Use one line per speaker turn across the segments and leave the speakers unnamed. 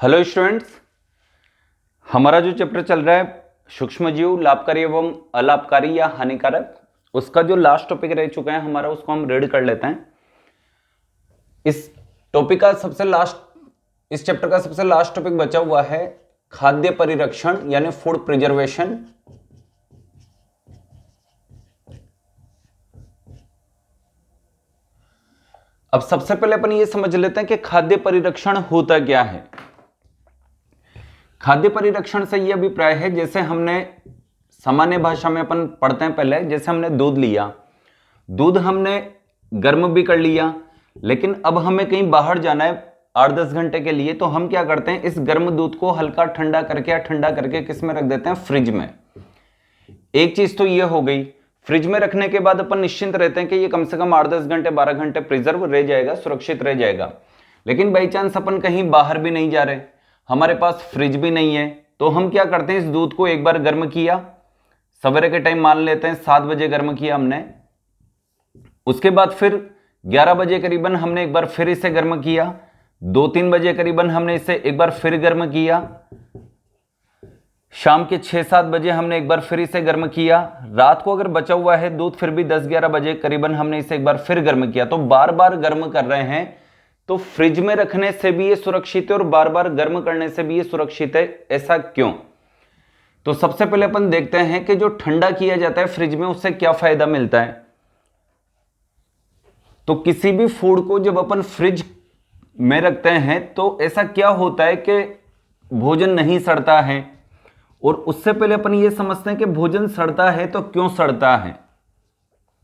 Hello students, हमारा जो chapter चल रहा है सूक्ष्म जीव लाभकारी एवं अलाभकारी या हानिकारक, उसका जो लास्ट टॉपिक रह चुका है हमारा, उसको हम रीड कर लेते हैं। इस चैप्टर का सबसे लास्ट टॉपिक बचा हुआ है खाद्य परिरक्षण यानी फूड प्रिजर्वेशन। अब सबसे पहले अपन ये समझ लेते हैं कि खाद्य परिरक्षण होता क्या है। खाद्य परिरक्षण से ये अभिप्राय है, जैसे हमने सामान्य भाषा में अपन पढ़ते हैं पहले, जैसे हमने दूध लिया, दूध हमने गर्म भी कर लिया, लेकिन अब हमें कहीं बाहर जाना है 8-10 घंटे के लिए, तो हम क्या करते हैं, इस गर्म दूध को हल्का ठंडा करके या ठंडा करके किस में रख देते हैं, फ्रिज में। एक चीज तो ये हो गई। फ्रिज में रखने के बाद अपन निश्चिंत रहते हैं कि ये कम से कम 8-10 घंटे 12 घंटे प्रिजर्व रह जाएगा, सुरक्षित रह जाएगा। लेकिन बाई चांस अपन कहीं बाहर भी नहीं जा रहे, हमारे पास फ्रिज भी नहीं है, तो हम क्या करते हैं, इस दूध को एक बार गर्म किया, सवेरे के टाइम मान लेते हैं 7 बजे गर्म किया हमने, उसके बाद फिर 11 बजे करीबन हमने एक बार फिर इसे गर्म किया, 2-3 बजे करीबन हमने इसे एक बार फिर गर्म किया, शाम के 6-7 बजे हमने एक बार फिर इसे गर्म किया, रात को अगर बचा हुआ है दूध फिर भी 10-11 बजे करीबन हमने इसे एक बार फिर गर्म किया। तो बार बार गर्म कर रहे हैं, तो फ्रिज में रखने से भी ये सुरक्षित है और बार बार गर्म करने से भी ये सुरक्षित है। ऐसा क्यों? तो सबसे पहले अपन देखते हैं कि जो ठंडा किया जाता है फ्रिज में, उससे क्या फायदा मिलता है। तो किसी भी फूड को जब अपन फ्रिज में रखते हैं तो ऐसा क्या होता है कि भोजन नहीं सड़ता है। और उससे पहले अपन ये समझते हैं कि भोजन सड़ता है तो क्यों सड़ता है।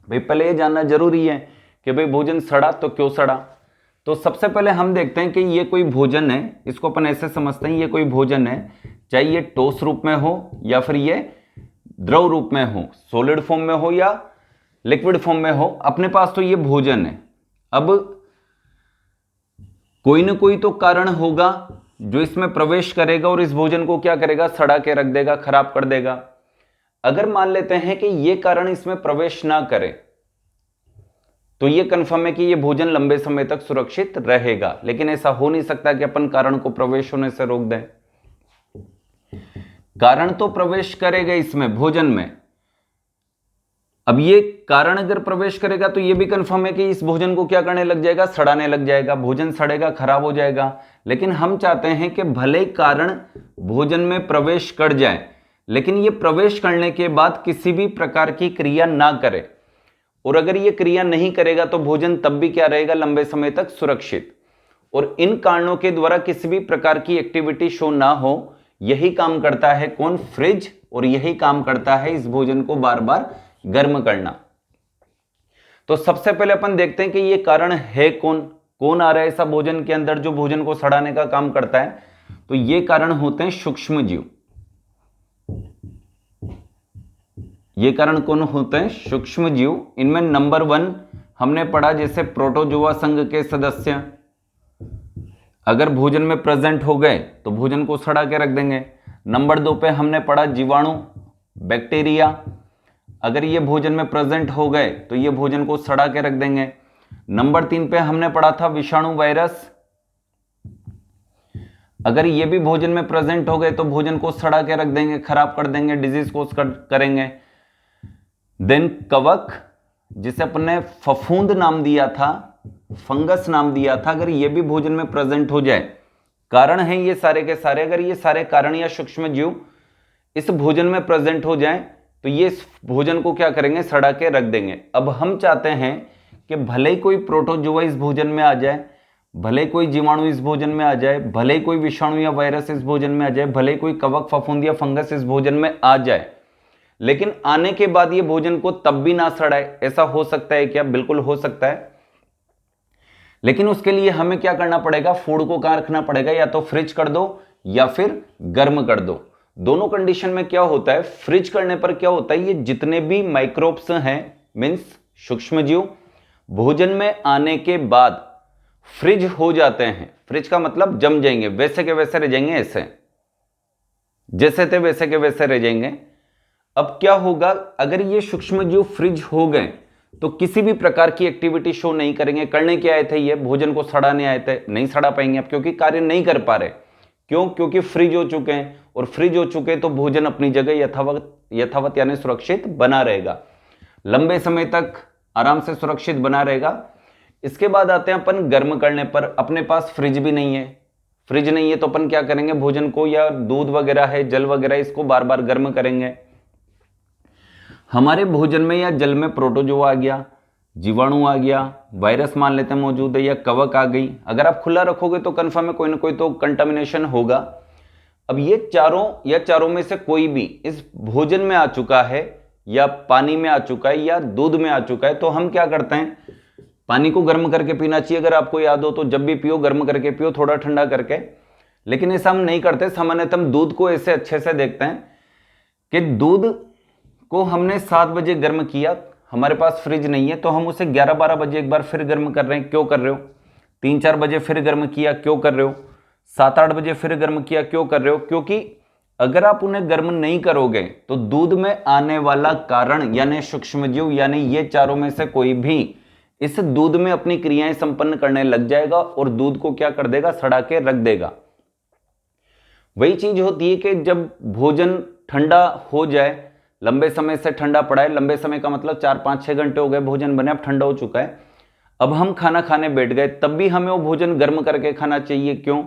भाई पहले ये जानना जरूरी है कि भाई भोजन सड़ा तो क्यों सड़ा। तो सबसे पहले हम देखते हैं कि ये कोई भोजन है, इसको अपन ऐसे समझते हैं, ये कोई भोजन है, चाहे ये ठोस रूप में हो या फिर ये द्रव रूप में हो, सॉलिड फॉर्म में हो या लिक्विड फॉर्म में हो, अपने पास तो ये भोजन है। अब कोई ना कोई तो कारण होगा जो इसमें प्रवेश करेगा और इस भोजन को क्या करेगा, सड़ा के रख देगा, खराब कर देगा। अगर मान लेते हैं कि ये कारण इसमें प्रवेश ना करे तो ये कंफर्म है कि ये भोजन लंबे समय तक सुरक्षित रहेगा। लेकिन ऐसा हो नहीं सकता कि अपन कारण को प्रवेश होने से रोक दें। कारण तो प्रवेश करेगा इसमें, भोजन में। अब ये कारण अगर प्रवेश करेगा तो ये भी कंफर्म है कि इस भोजन को क्या करने लग जाएगा, सड़ाने लग जाएगा, भोजन सड़ेगा, खराब हो जाएगा। लेकिन हम चाहते हैं कि भले कारण भोजन में प्रवेश कर जाए, लेकिन ये प्रवेश करने के बाद किसी भी प्रकार की क्रिया ना करे। और अगर ये क्रिया नहीं करेगा तो भोजन तब भी क्या रहेगा, लंबे समय तक सुरक्षित। और इन कारणों के द्वारा किसी भी प्रकार की एक्टिविटी शो ना हो, यही काम करता है कौन, फ्रिज। और यही काम करता है इस भोजन को बार बार गर्म करना। तो सबसे पहले अपन देखते हैं कि ये कारण है कौन, कौन आ रहा है ऐसा भोजन के अंदर जो भोजन को सड़ाने का काम करता है। तो ये कारण होते हैं सूक्ष्म जीव। ये कारण कौन होते हैं, सूक्ष्म जीव। इनमें नंबर 1 हमने पढ़ा, जैसे प्रोटोजोआ संघ के सदस्य अगर भोजन में प्रेजेंट हो गए तो भोजन को सड़ा के रख देंगे। नंबर 2 पे हमने पढ़ा जीवाणु, बैक्टीरिया, अगर ये भोजन में प्रेजेंट हो गए तो ये भोजन को सड़ा के रख देंगे। नंबर 3 पे हमने पढ़ा था विषाणु, वायरस, अगर ये भी भोजन में प्रेजेंट हो गए तो भोजन को सड़ा के रख देंगे, खराब कर देंगे, डिजीज कोज करेंगे। देन कवक, जिसे अपने फफूंद नाम दिया था, फंगस नाम दिया था, अगर ये भी भोजन में प्रेजेंट हो जाए, कारण है ये सारे के सारे, अगर ये सारे कारण या सूक्ष्म जीव इस भोजन में प्रेजेंट हो जाए तो ये इस भोजन को क्या करेंगे, सड़ा के रख देंगे। अब हम चाहते हैं कि भले ही कोई प्रोटोजोआ इस भोजन में आ जाए, भले कोई जीवाणु इस भोजन में आ जाए, भले कोई विषाणु या वायरस इस भोजन में आ जाए, भले कोई कवक, फफूंद या फंगस इस भोजन में आ जाए, लेकिन आने के बाद ये भोजन को तब भी ना सड़ाए। ऐसा हो सकता है क्या? बिल्कुल हो सकता है। लेकिन उसके लिए हमें क्या करना पड़ेगा, फूड को कहां रखना पड़ेगा, या तो फ्रिज कर दो या फिर गर्म कर दो। दोनों कंडीशन में क्या होता है, फ्रिज करने पर क्या होता है, ये जितने भी माइक्रोब्स हैं, मींस सूक्ष्म जीव, भोजन में आने के बाद फ्रिज हो जाते हैं। फ्रिज का मतलब जम जाएंगे, वैसे के वैसे रह जाएंगे, ऐसे जैसे थे वैसे के वैसे रह जाएंगे। अब क्या होगा, अगर ये सूक्ष्म जीव फ्रिज हो गए तो किसी भी प्रकार की एक्टिविटी शो नहीं करेंगे। करने क्या आए थे, ये भोजन को सड़ाने आए थे, नहीं सड़ा पाएंगे अब, क्योंकि कार्य नहीं कर पा रहे। क्यों? क्योंकि फ्रिज हो चुके हैं, और फ्रिज हो चुके तो भोजन अपनी जगह यथावत यानी सुरक्षित बना रहेगा, लंबे समय तक आराम से सुरक्षित बना रहेगा। इसके बाद आते हैं अपन गर्म करने पर। अपने पास फ्रिज भी नहीं है, फ्रिज नहीं है तो अपन क्या करेंगे, भोजन को या दूध वगैरह है, जल वगैरह, इसको बार बार गर्म करेंगे। हमारे भोजन में या जल में प्रोटोजोआ आ गया, जीवाणु आ गया, वायरस मान लेते हैं मौजूद है, या कवक आ गई। अगर आप खुला रखोगे तो कंफर्म है कोई ना कोई तो कंटामिनेशन होगा। अब ये चारों में से कोई भी इस भोजन में आ चुका है, या पानी में आ चुका है, या दूध में आ चुका है, तो हम क्या करते हैं, पानी को गर्म करके पीना चाहिए। अगर आपको याद हो तो जब भी पियो गर्म करके पियो, थोड़ा ठंडा करके। लेकिन ऐसा हम नहीं करते। सामान्यतः हम दूध को ऐसे अच्छे से देखते हैं कि दूध को हमने 7 बजे गर्म किया, हमारे पास फ्रिज नहीं है, तो हम उसे 11-12 बजे एक बार फिर गर्म कर रहे हैं। क्यों कर रहे हो? 3-4 बजे फिर गर्म किया, क्यों कर रहे हो? 7-8 बजे फिर गर्म किया, क्यों कर रहे हो? क्योंकि अगर आप उन्हें गर्म नहीं करोगे तो दूध में आने वाला कारण यानी सूक्ष्मजीव, यानी ये चारों में से कोई भी इस दूध में अपनी क्रियाएं संपन्न करने लग जाएगा और दूध को क्या कर देगा, सड़ा के रख देगा। वही चीज होती है कि जब भोजन ठंडा हो जाए, लंबे समय से ठंडा पड़ा है, लंबे समय का मतलब 4-5-6 घंटे हो गए भोजन बने, अब ठंडा हो चुका है, अब हम खाना खाने बैठ गए, तब भी हमें वो भोजन गर्म करके खाना चाहिए। क्यों?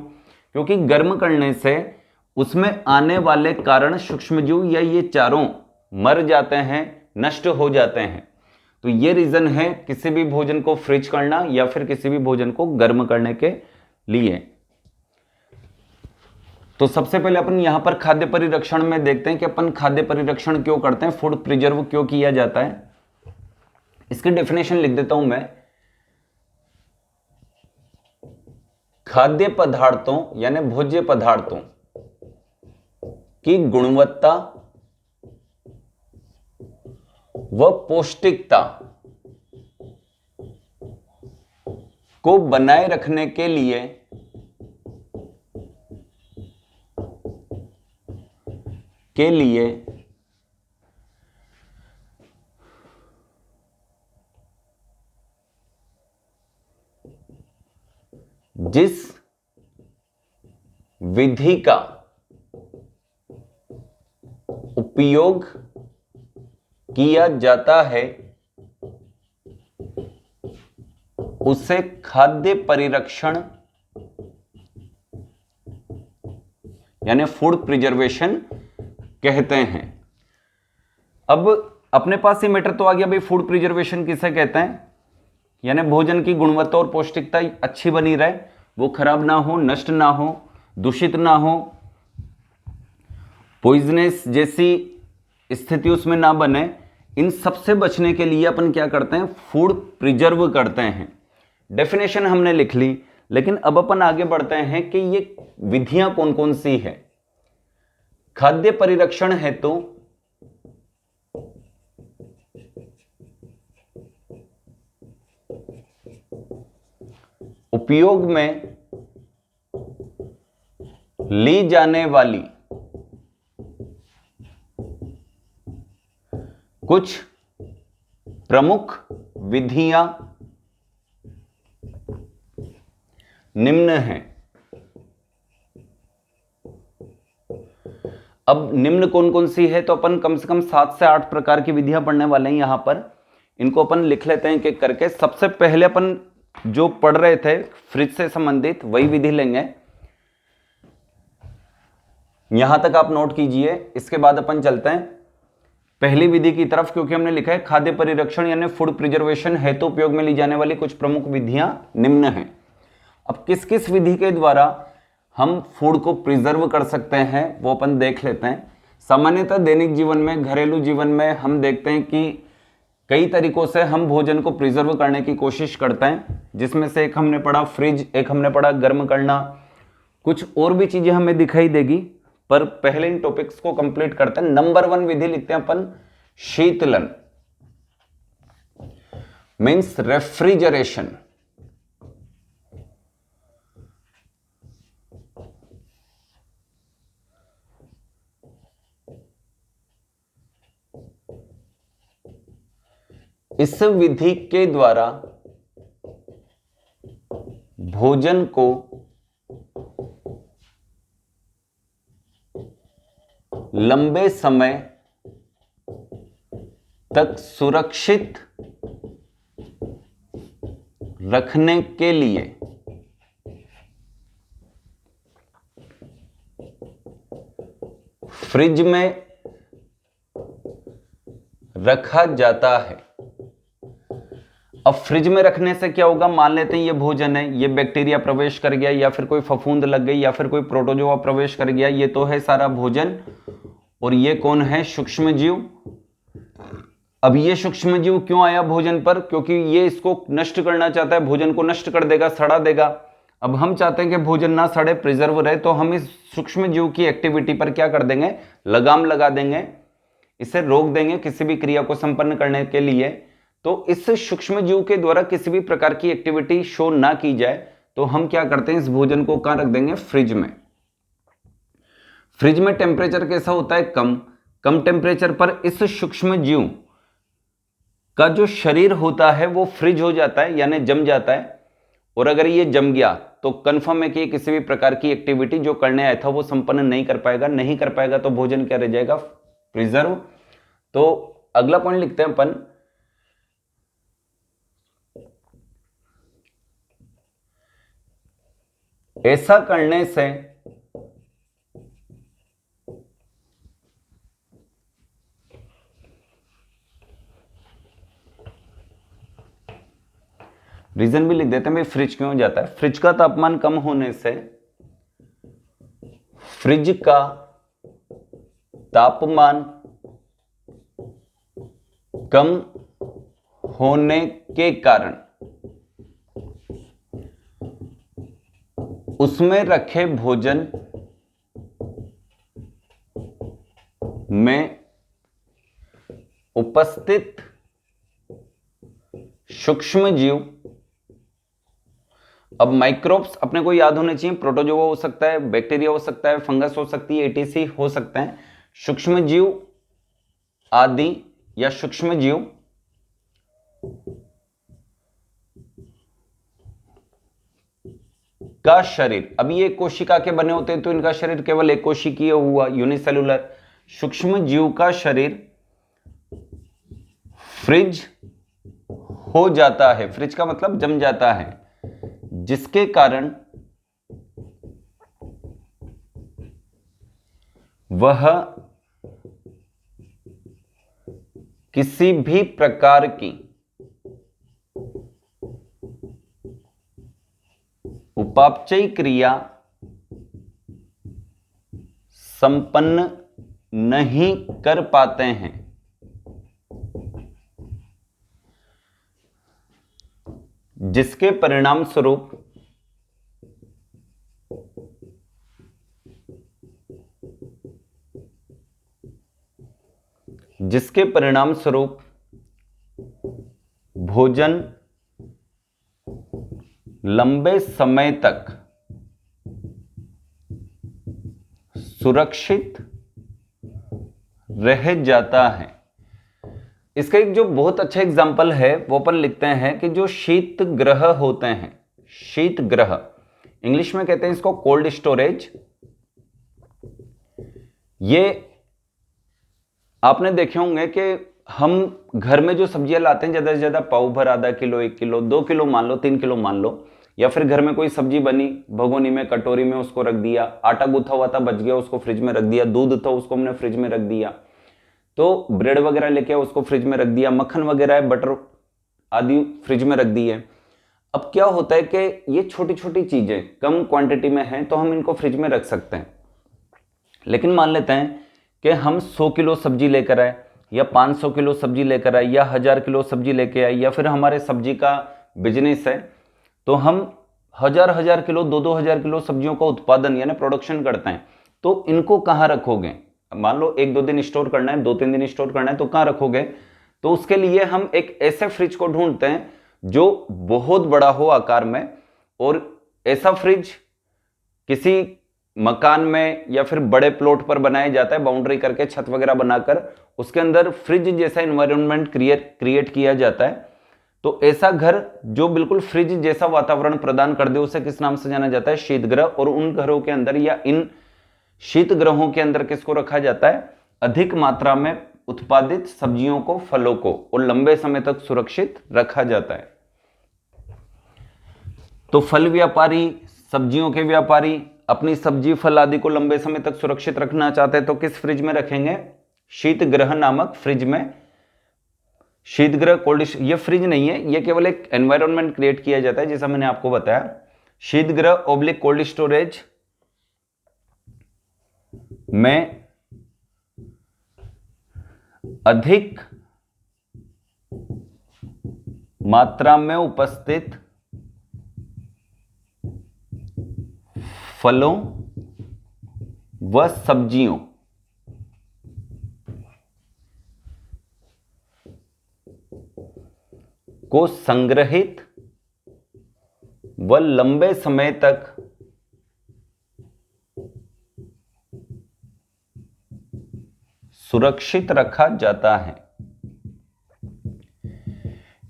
क्योंकि गर्म करने से उसमें आने वाले कारण सूक्ष्मजीव या ये चारों मर जाते हैं, नष्ट हो जाते हैं। तो ये रीजन है किसी भी भोजन को फ्रिज करना या फिर किसी भी भोजन को गर्म करने के लिए। तो सबसे पहले अपन यहां पर खाद्य परिरक्षण में देखते हैं कि अपन खाद्य परिरक्षण क्यों करते हैं, फूड प्रिजर्व क्यों किया जाता है। इसकी डेफिनेशन लिख देता हूं मैं। खाद्य पदार्थों यानी भोज्य पदार्थों की गुणवत्ता व पौष्टिकता को बनाए रखने के लिए जिस विधि का उपयोग किया जाता है उसे खाद्य परिरक्षण यानी फूड प्रिजर्वेशन कहते हैं। अब अपने पास ही मैटर तो आ गया भाई, फूड प्रिजर्वेशन किसे कहते हैं, यानी भोजन की गुणवत्ता और पौष्टिकता अच्छी बनी रहे, वो खराब ना हो, नष्ट ना हो, दूषित ना हो, पॉइजनस जैसी स्थिति उसमें ना बने। इन सबसे बचने के लिए अपन क्या करते हैं, फूड प्रिजर्व करते हैं। डेफिनेशन हमने लिख ली, लेकिन अब अपन आगे बढ़ते हैं कि ये विधियां कौन कौन सी है। खाद्य परिरक्षण है तो उपयोग में ली जाने वाली कुछ प्रमुख विधियां निम्न हैं। अब निम्न कौन कौन सी है, तो अपन कम से कम 7 से 8 प्रकार की विधियां पढ़ने वाले हैं यहां पर। इनको अपन लिख लेते हैं कि करके। सबसे पहले अपन जो पढ़ रहे थे फ्रिज से संबंधित वही विधि लेंगे, यहां तक आप नोट कीजिए। इसके बाद अपन चलते हैं पहली विधि की तरफ, क्योंकि हमने लिखा है खाद्य परिरक्षण यानी फूड प्रिजर्वेशन हेतु उपयोग में ली जाने वाली कुछ प्रमुख विधियां निम्न हैं। अब किस किस विधि के द्वारा हम फूड को प्रिजर्व कर सकते हैं वो अपन देख लेते हैं। सामान्यतः दैनिक जीवन में, घरेलू जीवन में हम देखते हैं कि कई तरीकों से हम भोजन को प्रिजर्व करने की कोशिश करते हैं, जिसमें से एक हमने पढ़ा फ्रिज, एक हमने पढ़ा गर्म करना, कुछ और भी चीजें हमें दिखाई देगी, पर पहले इन टॉपिक्स को कंप्लीट करते हैं। नंबर 1 विधि लिखते हैं अपन, शीतलन मीन्स रेफ्रिजरेशन। इस विधि के द्वारा भोजन को लंबे समय तक सुरक्षित रखने के लिए फ्रिज में रखा जाता है। अब फ्रिज में रखने से क्या होगा, मान लेते हैं ये भोजन है, ये बैक्टीरिया प्रवेश कर गया या फिर कोई फफूंद लग गई या फिर कोई प्रोटोजोआ प्रवेश कर गया, ये तो है सारा भोजन। और ये कौन है, सूक्ष्म जीव। अब ये सूक्ष्म जीव क्यों आया भोजन पर, क्योंकि ये इसको नष्ट करना चाहता है, भोजन को नष्ट कर देगा, सड़ा देगा। अब हम चाहते हैं कि भोजन ना सड़े, प्रिजर्व रहे, तो हम इस सूक्ष्म जीव की एक्टिविटी पर क्या कर देंगे, लगाम लगा देंगे, इसे रोक देंगे किसी भी क्रिया को संपन्न करने के लिए। तो इस सूक्ष्म जीव के द्वारा किसी भी प्रकार की एक्टिविटी शो ना की जाए, तो हम क्या करते हैं, इस भोजन को कहां रख देंगे, फ्रिज में। फ्रिज में टेम्परेचर कैसा होता है, कम टेम्परेचर पर इस सूक्ष्म जीव का जो शरीर होता है वो फ्रिज हो जाता है, यानी जम जाता है। और अगर ये जम गया तो कंफर्म है कि किसी भी प्रकार की एक्टिविटी जो करने आया था वो संपन्न नहीं कर पाएगा, तो भोजन क्या रह जाएगा, प्रिजर्व। तो अगला पॉइंट लिखते हैं अपन, ऐसा करने से रीजन भी लिख देते हैं भाई, फ्रिज क्यों जाता है। फ्रिज का तापमान कम होने से, फ्रिज का तापमान कम होने के कारण उसमें रखे भोजन में उपस्थित सूक्ष्म जीव, अब माइक्रोब्स अपने को याद होने चाहिए, प्रोटोजोआ हो सकता है, बैक्टीरिया हो सकता है, फंगस हो सकती है, एटीसी हो सकते हैं, सूक्ष्म जीव आदि या सूक्ष्म जीव का शरीर। अब ये कोशिका के बने होते हैं तो इनका शरीर केवल एक कोशिकीय हुआ, यूनिसेलुलर। सूक्ष्म जीव का शरीर फ्रिज हो जाता है, फ्रिज का मतलब जम जाता है, जिसके कारण वह किसी भी प्रकार की उपापचयी क्रिया संपन्न नहीं कर पाते हैं, जिसके परिणाम स्वरूप भोजन लंबे समय तक सुरक्षित रह जाता है। इसका एक जो बहुत अच्छा एग्जाम्पल है वो अपन लिखते हैं कि जो शीत ग्रह होते हैं, शीत ग्रह इंग्लिश में कहते हैं इसको कोल्ड स्टोरेज। ये आपने देखे होंगे कि हम घर में जो सब्जियां लाते हैं ज्यादा से ज्यादा पाव भर, आधा किलो, 1 किलो, 2 किलो मान लो, 3 किलो मान लो, या फिर घर में कोई सब्जी बनी भगोनी में, कटोरी में उसको रख दिया, आटा गूथा हुआ था बच गया उसको फ्रिज में रख दिया, दूध था उसको हमने फ्रिज में रख दिया, तो ब्रेड वगैरह लेके उसको फ्रिज में रख दिया, मक्खन वगैरह है, बटर आदि फ्रिज में रख दिए। अब क्या होता है कि ये छोटी छोटी चीजें कम क्वांटिटी में हैं तो हम इनको फ्रिज में रख सकते हैं। लेकिन मान लेते हैं कि हम 100 किलो सब्जी लेकर आए या 500 किलो सब्जी लेकर आए या 1000 किलो सब्जी लेके आए, या फिर हमारे सब्जी का बिजनेस है तो हम हजार किलो, 2-2 किलो सब्जियों का उत्पादन यानी प्रोडक्शन करते हैं। तो इनको कहाँ रखोगे, मान लो 1-2 दिन स्टोर करना है, 2-3 दिन स्टोर करना है, तो कहाँ रखोगे। तो उसके लिए हम एक ऐसे फ्रिज को ढूंढते हैं जो बहुत बड़ा हो आकार में, और ऐसा फ्रिज किसी मकान में या फिर बड़े प्लॉट पर बनाया जाता है, बाउंड्री करके छत वगैरह बनाकर उसके अंदर फ्रिज जैसा एनवायरनमेंट क्रिएट किया जाता है। तो ऐसा घर जो बिल्कुल फ्रिज जैसा वातावरण प्रदान कर दे उसे किस नाम से जाना जाता है, शीतगृह। और उन घरों के अंदर या इन शीत ग्रहों के अंदर किसको रखा जाता है? अधिक मात्रा में उत्पादित सब्जियों को, फलों को, और लंबे समय तक सुरक्षित रखा जाता है। तो फल व्यापारी, सब्जियों के व्यापारी अपनी सब्जी, फल आदि को लंबे समय तक सुरक्षित रखना चाहते हैं तो किस फ्रिज में रखेंगे? शीत ग्रह नामक फ्रिज में। शीत ग्रह, कोल्ड, ये फ्रिज नहीं है, ये केवल एक एनवायरनमेंट क्रिएट किया जाता है जैसा मैंने आपको बताया। शीत ग्रह ओब्लिक कोल्ड स्टोरेज में अधिक मात्रा में उपस्थित फलों व सब्जियों को संग्रहित व लंबे समय तक सुरक्षित रखा जाता है।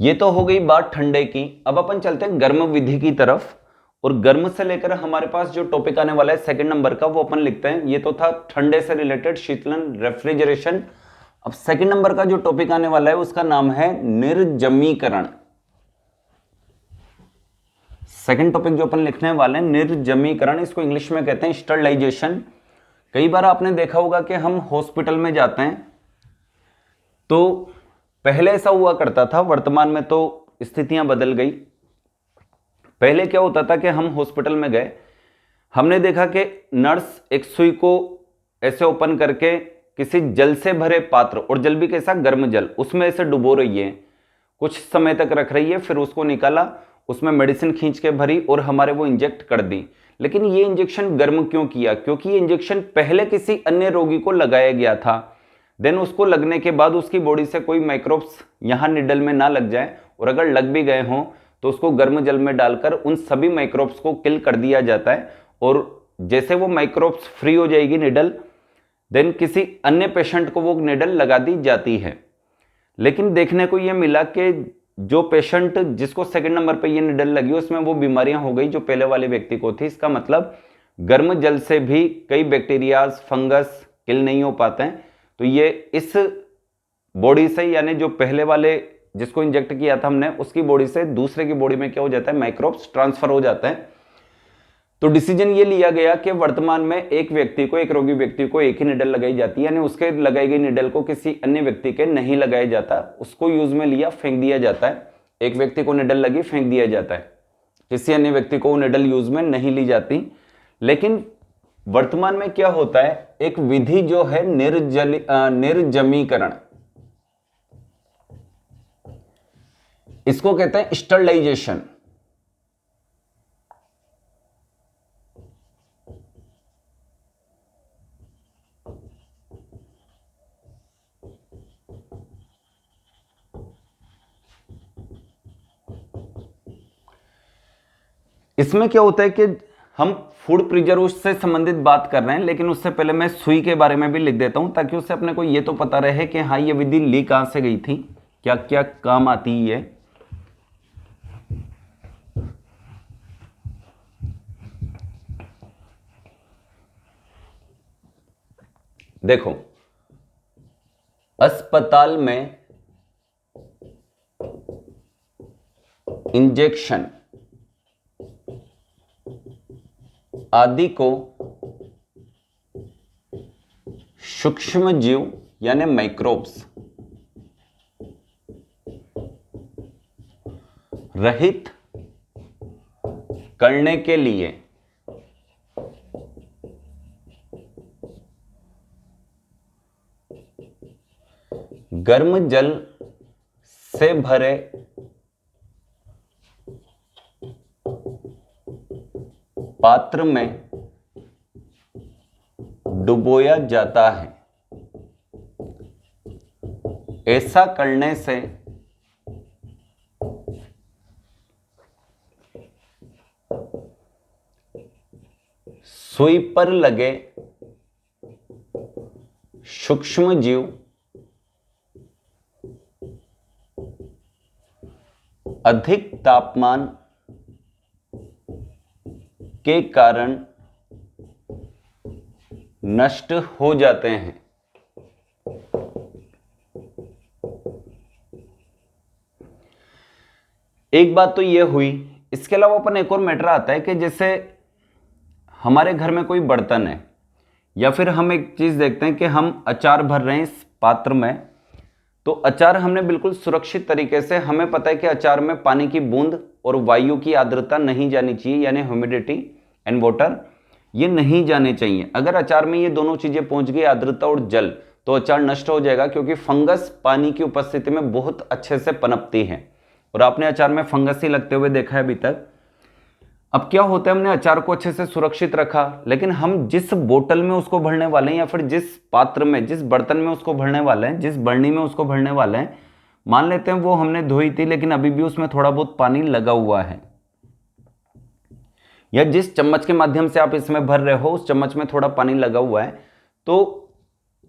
ये तो हो गई बात ठंडे की। अब अपन चलते हैं गर्म विधि की तरफ, और गर्म से लेकर हमारे पास जो टॉपिक आने वाला है सेकंड नंबर का, वो अपन लिखते हैं। ये तो था ठंडे से रिलेटेड, शीतलन, रेफ्रिजरेशन। अब सेकंड नंबर का जो टॉपिक आने वाला है उसका नाम है निर्जमीकरण। सेकंड टॉपिक जो अपन लिखने वाले हैं, निर्जमीकरण, इसको इंग्लिश में कहते हैं स्टरलाइजेशन। कई बार आपने देखा होगा कि हम हॉस्पिटल में जाते हैं तो पहले ऐसा हुआ करता था, वर्तमान में तो स्थितियां बदल गई। पहले क्या होता था कि हम हॉस्पिटल में गए, हमने देखा कि नर्स एक सुई को ऐसे ओपन करके किसी जल से भरे पात्र, और जल भी कैसा? गर्म जल, उसमें ऐसे डुबो रही है, कुछ समय तक रख रही है, फिर उसको निकाला, उसमें मेडिसिन खींच के भरी और हमारे वो इंजेक्ट कर दी। लेकिन ये इंजेक्शन गर्म क्यों किया? क्योंकि ये इंजेक्शन पहले किसी अन्य रोगी को लगाया गया था। देन उसको लगने के बाद उसकी बॉडी से कोई माइक्रोब्स यहाँ निडल में ना लग जाए, और अगर लग भी गए हों तो उसको गर्म जल में डालकर उन सभी माइक्रोब्स को किल कर दिया जाता है। और जैसे वो माइक्रोब्स फ्री हो जाएगी निडल, देन किसी अन्य पेशेंट को वो निडल लगा दी जाती है। लेकिन देखने को ये मिला कि जो पेशेंट जिसको सेकंड नंबर पे ये निडल लगी, उसमें वो बीमारियां हो गई जो पहले वाले व्यक्ति को थी। इसका मतलब गर्म जल से भी कई बैक्टीरियाज, फंगस किल नहीं हो पाते हैं। तो ये इस बॉडी से, यानी जो पहले वाले जिसको इंजेक्ट किया था हमने, उसकी बॉडी से दूसरे की बॉडी में क्या हो जाता है? माइक्रोब्स ट्रांसफर हो जाते हैं। तो डिसीजन ये लिया गया कि वर्तमान में एक व्यक्ति को, एक रोगी व्यक्ति को एक ही निडल लगाई जाती है, यानी उसके लगाई गई निडल को किसी अन्य व्यक्ति के नहीं लगाया जाता, उसको यूज में लिया, फेंक दिया जाता है। एक व्यक्ति को निडल लगी, फेंक दिया जाता है, किसी अन्य व्यक्ति को निडल यूज में नहीं ली जाती। लेकिन वर्तमान में क्या होता है, एक विधि जो है निर्जमीकरण, इसको कहते हैं स्टरलाइजेशन। इसमें क्या होता है कि हम फूड प्रिजर्व से संबंधित बात कर रहे हैं, लेकिन उससे पहले मैं सुई के बारे में भी लिख देता हूं, ताकि उससे अपने को ये तो पता रहे कि हाँ ये विधि ली कहां से गई थी, क्या क्या काम आती है। देखो, अस्पताल में इंजेक्शन आदि को सूक्ष्म जीव यानी माइक्रोब्स रहित करने के लिए गर्म जल से भरे पात्र में डुबोया जाता है। ऐसा करने से सुई पर लगे सूक्ष्म जीव अधिक तापमान के कारण नष्ट हो जाते हैं। एक बात तो ये हुई। इसके अलावा अपन एक और मैटर आता है कि जैसे हमारे घर में कोई बर्तन है, या फिर हम एक चीज देखते हैं कि हम अचार भर रहे हैं इस पात्र में, तो अचार हमने बिल्कुल सुरक्षित तरीके से, हमें पता है कि अचार में पानी की बूंद और वायु की आर्द्रता नहीं जानी चाहिए, यानी ह्यूमिडिटी एंड वाटर, ये नहीं जाने चाहिए। अगर अचार में ये दोनों चीजें पहुंच गई, आर्द्रता और जल, तो अचार नष्ट हो जाएगा, क्योंकि फंगस पानी की उपस्थिति में बहुत अच्छे से पनपती है, और आपने अचार में फंगस ही लगते हुए देखा है अभी तक। अब क्या होता है, हमने अचार को अच्छे से सुरक्षित रखा, लेकिन हम जिस बोतल में उसको भरने वाले हैं, या फिर जिस पात्र में, जिस बर्तन में उसको भरने वाले हैं, जिस बरनी में उसको भरने वाले हैं, मान लेते हैं वो हमने धोई थी, लेकिन अभी भी उसमें थोड़ा बहुत पानी लगा हुआ है, या जिस चम्मच के माध्यम से आप इसमें भर रहे हो उस चम्मच में थोड़ा पानी लगा हुआ है, तो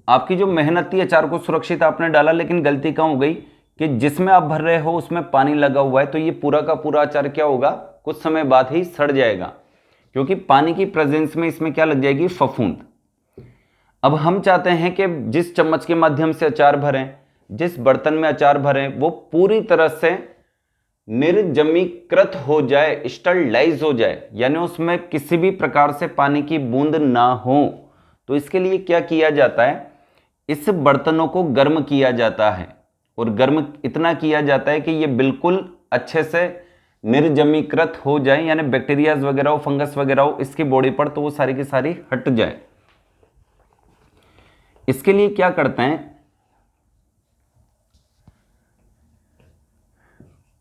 आपकी जो मेहनत थी, अचार को सुरक्षित आपने डाला, लेकिन गलती कहाँ हो गई कि जिसमें आप भर रहे हो उसमें पानी लगा हुआ है, तो ये पूरा का पूरा अचार क्या होगा, कुछ समय बाद ही सड़ जाएगा, क्योंकि पानी की प्रेजेंस में इसमें क्या लग जाएगी, फफूंद। अब हम चाहते हैं कि जिस चम्मच के माध्यम से अचार भरें, जिस बर्तन में अचार भरें, वो पूरी तरह से निर्जमीकृत हो जाए, स्टरलाइज हो जाए, यानी उसमें किसी भी प्रकार से पानी की बूंद ना हो। तो इसके लिए क्या किया जाता है, इस बर्तनों को गर्म किया जाता है, और गर्म इतना किया जाता है कि ये बिल्कुल अच्छे से निर्जमीकृत हो जाए, यानी बैक्टीरियाज वगैरह हो, फंगस वगैरह हो इसकी बॉडी पर, तो वो सारी की सारी हट जाए। इसके लिए क्या करते हैं,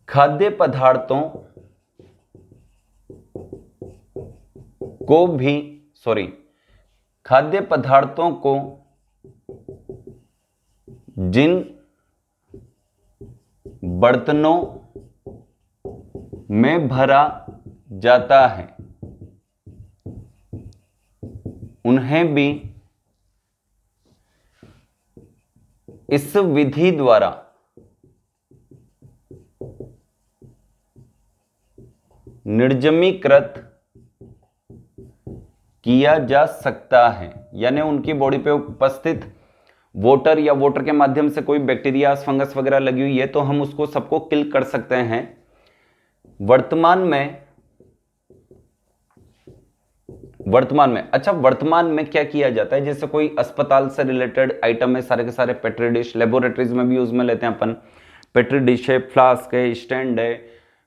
खाद्य पदार्थों को जिन बर्तनों में भरा जाता है उन्हें भी इस विधि द्वारा निर्जमीकृत किया जा सकता है, यानी उनकी बॉडी पे उपस्थित वाटर या वाटर के माध्यम से कोई बैक्टीरिया, फंगस वगैरह लगी हुई है, तो हम उसको सबको किल कर सकते हैं। वर्तमान में क्या किया जाता है, जैसे कोई अस्पताल से रिलेटेड आइटम है, सारे के सारे पेट्री डिश, लेबोरेटरीज में भी यूज में लेते हैं अपन, पेट्री डिश है, फ्लास्क है, स्टैंड है,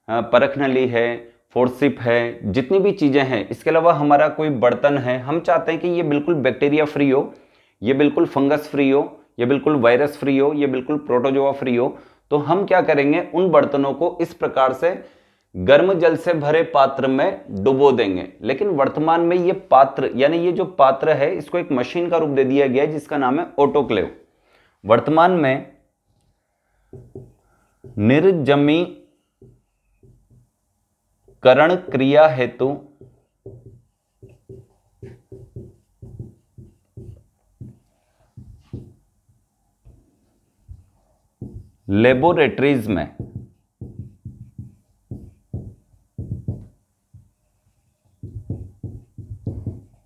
परख नली है, फोर्सिप है, जितनी भी चीजें हैं। इसके अलावा हमारा कोई बर्तन है, हम चाहते हैं कि ये बिल्कुल बैक्टीरिया फ्री हो, ये बिल्कुल फंगस फ्री हो, ये बिल्कुल वायरस फ्री हो, ये बिल्कुल प्रोटोजोआ फ्री हो, तो हम क्या करेंगे, उन बर्तनों को इस प्रकार से गर्म जल से भरे पात्र में डुबो देंगे। लेकिन वर्तमान में ये पात्र, यानी ये जो पात्र है, इसको एक मशीन का रूप दे दिया गया है जिसका नाम है ऑटोक्लेव। वर्तमान में निर्जमीकरण क्रिया हेतु लेबोरेटरीज में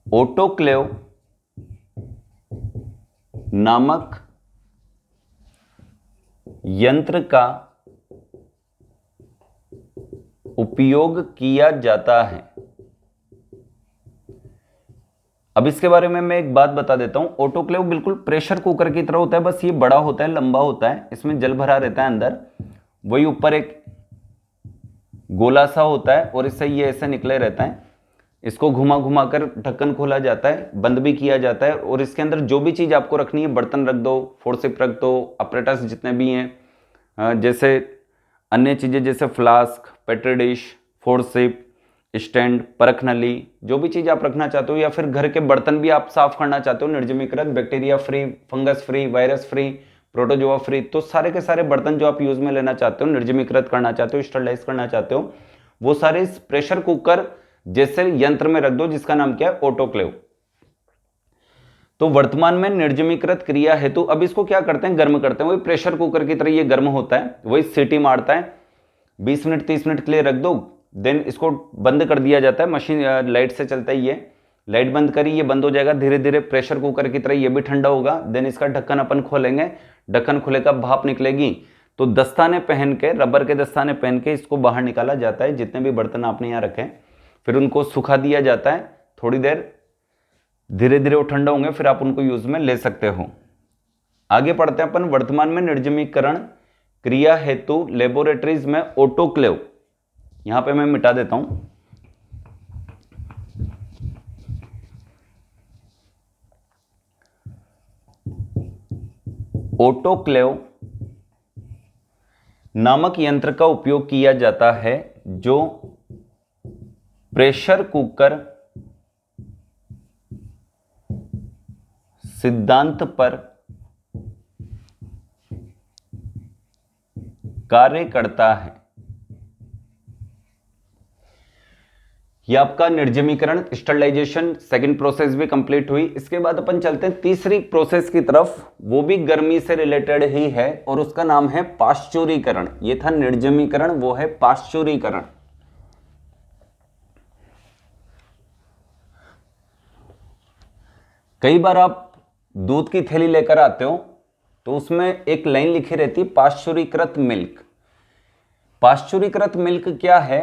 ऑटोक्लेव नामक यंत्र का उपयोग किया जाता है। अब इसके बारे में मैं एक बात बता देता हूं। ऑटोक्लेव बिल्कुल प्रेशर कुकर की तरह होता है, बस ये बड़ा होता है, लंबा होता है, इसमें जल भरा रहता है अंदर, वही ऊपर एक गोला सा होता है और इससे ये ऐसे निकले रहता है। इसको घुमा घुमा कर ढक्कन खोला जाता है, बंद भी किया जाता है, और इसके अंदर जो भी चीज आपको रखनी है, बर्तन रख दो, फोर्सिप रख दो, अपरेटस जितने भी हैं, जैसे अन्य चीजें जैसे फ्लास्क, पेट्री डिश, फोर्सिप, स्टैंड, परख नली, जो भी चीज आप रखना चाहते हो, या फिर घर के बर्तन भी आप साफ करना चाहते हो निर्जमीकृत, bacteria free, fungus free, virus free, protozoa free, तो सारे के सारे बर्तन जो आप यूज में लेना चाहते हो, निर्जमीकृत करना चाहते हो, स्टरलाइज करना चाहते हो, वो सारे इस प्रेशर कुकर जैसे यंत्र में रख दो जिसका नाम क्या है, ऑटोक्लेव। तो वर्तमान में निर्जमीकृत क्रिया हेतु अब इसको क्या करते हैं, गर्म करते हैं। वही प्रेशर कुकर की तरह ये गर्म होता है, वही सीटी मारता है, 20 मिनट 30 मिनट के लिए रख दो, देन इसको बंद कर दिया जाता है, मशीन लाइट से चलता है ये, लाइट बंद करी, ये बंद हो जाएगा धीरे धीरे प्रेशर कुकर की तरह, ये भी ठंडा होगा। देन इसका ढक्कन अपन खोलेंगे, ढक्कन खुलेगा, भाप निकलेगी, तो दस्ताने पहन के, रबर के दस्ताने पहन के इसको बाहर निकाला जाता है, जितने भी बर्तन आपने यहाँ रखे। फिर उनको सुखा दिया जाता है थोड़ी देर, धीरे धीरे वो ठंडा होंगे, फिर आप उनको यूज में ले सकते हो। आगे पढ़ते हैं अपन। वर्तमान में निर्जमीकरण क्रिया हेतु लेबोरेटरीज में ऑटोक्लेव, यहां पे मैं मिटा देता हूं, ऑटोक्लेव नामक यंत्र का उपयोग किया जाता है, जो प्रेशर कुकर सिद्धांत पर कार्य करता है। यह आपका निर्जमीकरण, स्टरलाइजेशन, सेकंड प्रोसेस भी कंप्लीट हुई। इसके बाद अपन चलते हैं तीसरी प्रोसेस की तरफ, वो भी गर्मी से रिलेटेड ही है और उसका नाम है पाश्चुरीकरण। ये था निर्जमीकरण, वो है पाश्चुरीकरण। कई बार आप दूध की थैली लेकर आते हो तो उसमें एक लाइन लिखी रहती है पाश्चुरीकृत मिल्क। पाश्चुरीकृत मिल्क क्या है?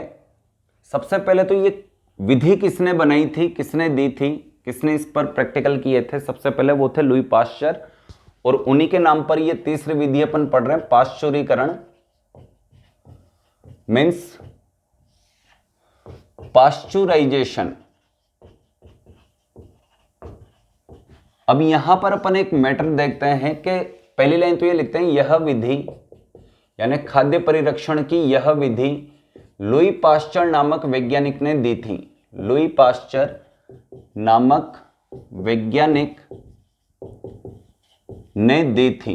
सबसे पहले तो ये विधि किसने बनाई थी, किसने दी थी, किसने इस पर प्रैक्टिकल किए थे? सबसे पहले वो थे लुई पाश्चर, और उन्हीं के नाम पर ये तीसरी विधि अपन पढ़ रहे हैं, पाश्चुरीकरण मीन्स पाश्चुराइजेशन। अब यहां पर अपन एक मैटर देखते हैं कि पहली लाइन तो ये लिखते हैं, यह विधि यानी खाद्य परिरक्षण की यह विधि लुई पाश्चर नामक वैज्ञानिक ने दी थी। लुई पाश्चर नामक वैज्ञानिक ने दी थी।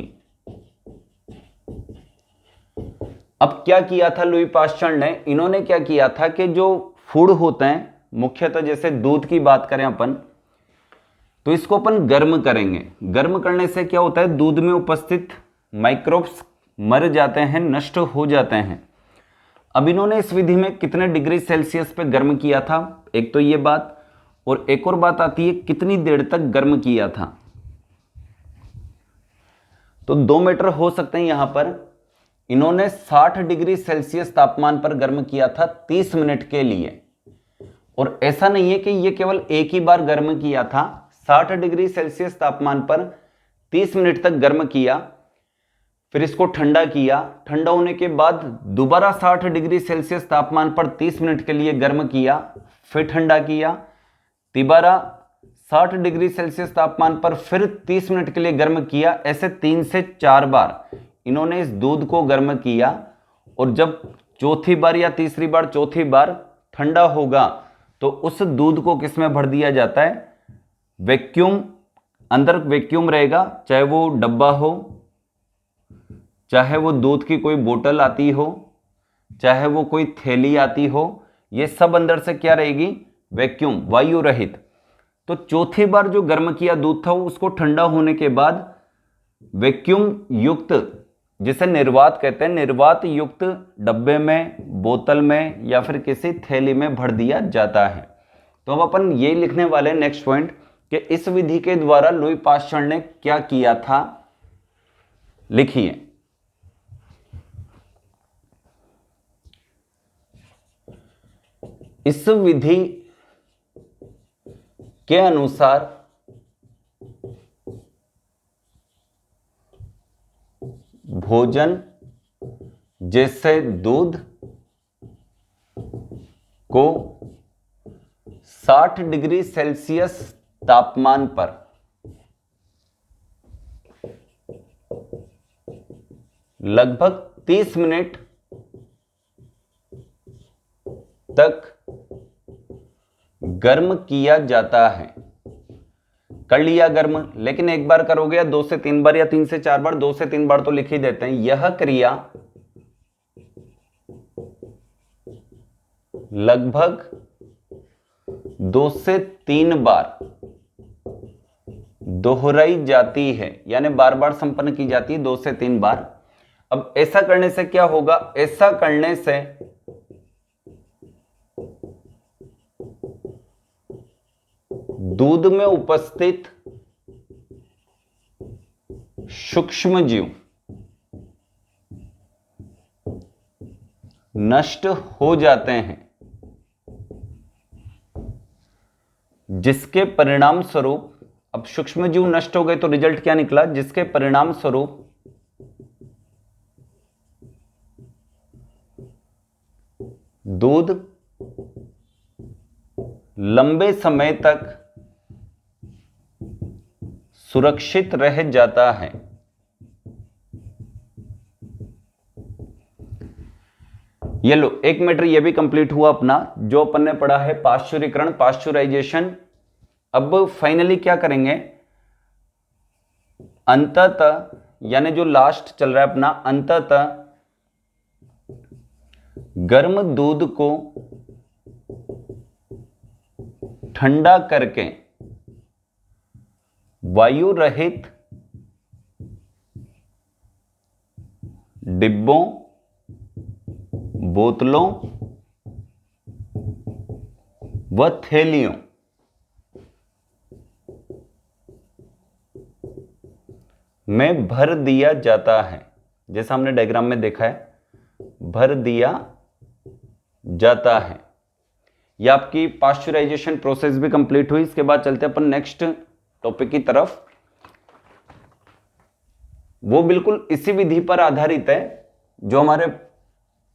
अब क्या किया था लुई पाश्चर ने? इन्होंने क्या किया था कि जो फूड होते हैं, मुख्यतः जैसे दूध की बात करें अपन, तो इसको अपन गर्म करेंगे। गर्म करने से क्या होता है? दूध में उपस्थित माइक्रोब्स मर जाते हैं, नष्ट हो जाते हैं। अब इन्होंने इस विधि में कितने डिग्री सेल्सियस पे गर्म किया था, एक तो ये बात, और एक और बात आती है कितनी देर तक गर्म किया था। तो 2 मीटर हो सकते हैं यहां पर। इन्होंने 60 डिग्री सेल्सियस तापमान पर गर्म किया था 30 मिनट के लिए। और ऐसा नहीं है कि ये केवल एक ही बार गर्म किया था, 60 डिग्री सेल्सियस तापमान पर 30 मिनट तक गर्म किया, फिर इसको ठंडा किया, ठंडा होने के बाद दोबारा 60 डिग्री सेल्सियस तापमान पर 30 मिनट के लिए गर्म किया, फिर ठंडा किया, दोबारा 60 डिग्री सेल्सियस तापमान पर फिर 30 मिनट के लिए गर्म किया। ऐसे 3 से 4 बार इन्होंने इस दूध को गर्म किया। और जब चौथी बार या तीसरी बार, चौथी बार ठंडा होगा तो उस दूध को किसमें भर दिया जाता है? वैक्यूम, अंदर वैक्यूम रहेगा, चाहे वो डब्बा हो, चाहे वो दूध की कोई बोतल आती हो, चाहे वो कोई थैली आती हो, ये सब अंदर से क्या रहेगी? वैक्यूम, वायु रहित। तो चौथी बार जो गर्म किया दूध था उसको ठंडा होने के बाद वैक्यूम युक्त, जिसे निर्वात कहते हैं, निर्वात युक्त डब्बे में, बोतल में या फिर किसी थैली में भर दिया जाता है। तो अब अपन ये लिखने वाले नेक्स्ट पॉइंट कि इस विधि के द्वारा लुई पाश्चर ने क्या किया था, लिखिए। इस विधि के अनुसार भोजन जैसे दूध को 60 डिग्री सेल्सियस तापमान पर लगभग 30 मिनट तक गर्म किया जाता है। कर लिया गर्म, लेकिन एक बार करोगे या 2 से 3 बार या 3 से 4 बार, 2 से 3 बार तो लिख ही देते हैं। यह क्रिया लगभग 2 से 3 बार दोहराई जाती है, यानी बार बार संपन्न की जाती है 2 से 3 बार। अब ऐसा करने से क्या होगा? ऐसा करने से दूध में उपस्थित सूक्ष्म जीव नष्ट हो जाते हैं, जिसके परिणाम स्वरूप, अब सूक्ष्म जीव नष्ट हो गए तो रिजल्ट क्या निकला, जिसके परिणाम स्वरूप दूध लंबे समय तक सुरक्षित रह जाता है। ये लो, एक मैटर ये भी कंप्लीट हुआ अपना, जो अपन ने पढ़ा है पाश्चुरीकरण, पाश्चुराइजेशन। अब फाइनली क्या करेंगे, अंततः यानी जो लास्ट चल रहा है अपना, अंततः गर्म दूध को ठंडा करके वायु रहित डिब्बों, बोतलों व थैलियों में भर दिया जाता है। जैसा हमने डायग्राम में देखा है, भर दिया जाता है। यह आपकी पाश्चुराइजेशन प्रोसेस भी कंप्लीट हुई। इसके बाद चलते अपन नेक्स्ट टॉपिक की तरफ। वो बिल्कुल इसी विधि पर आधारित है जो हमारे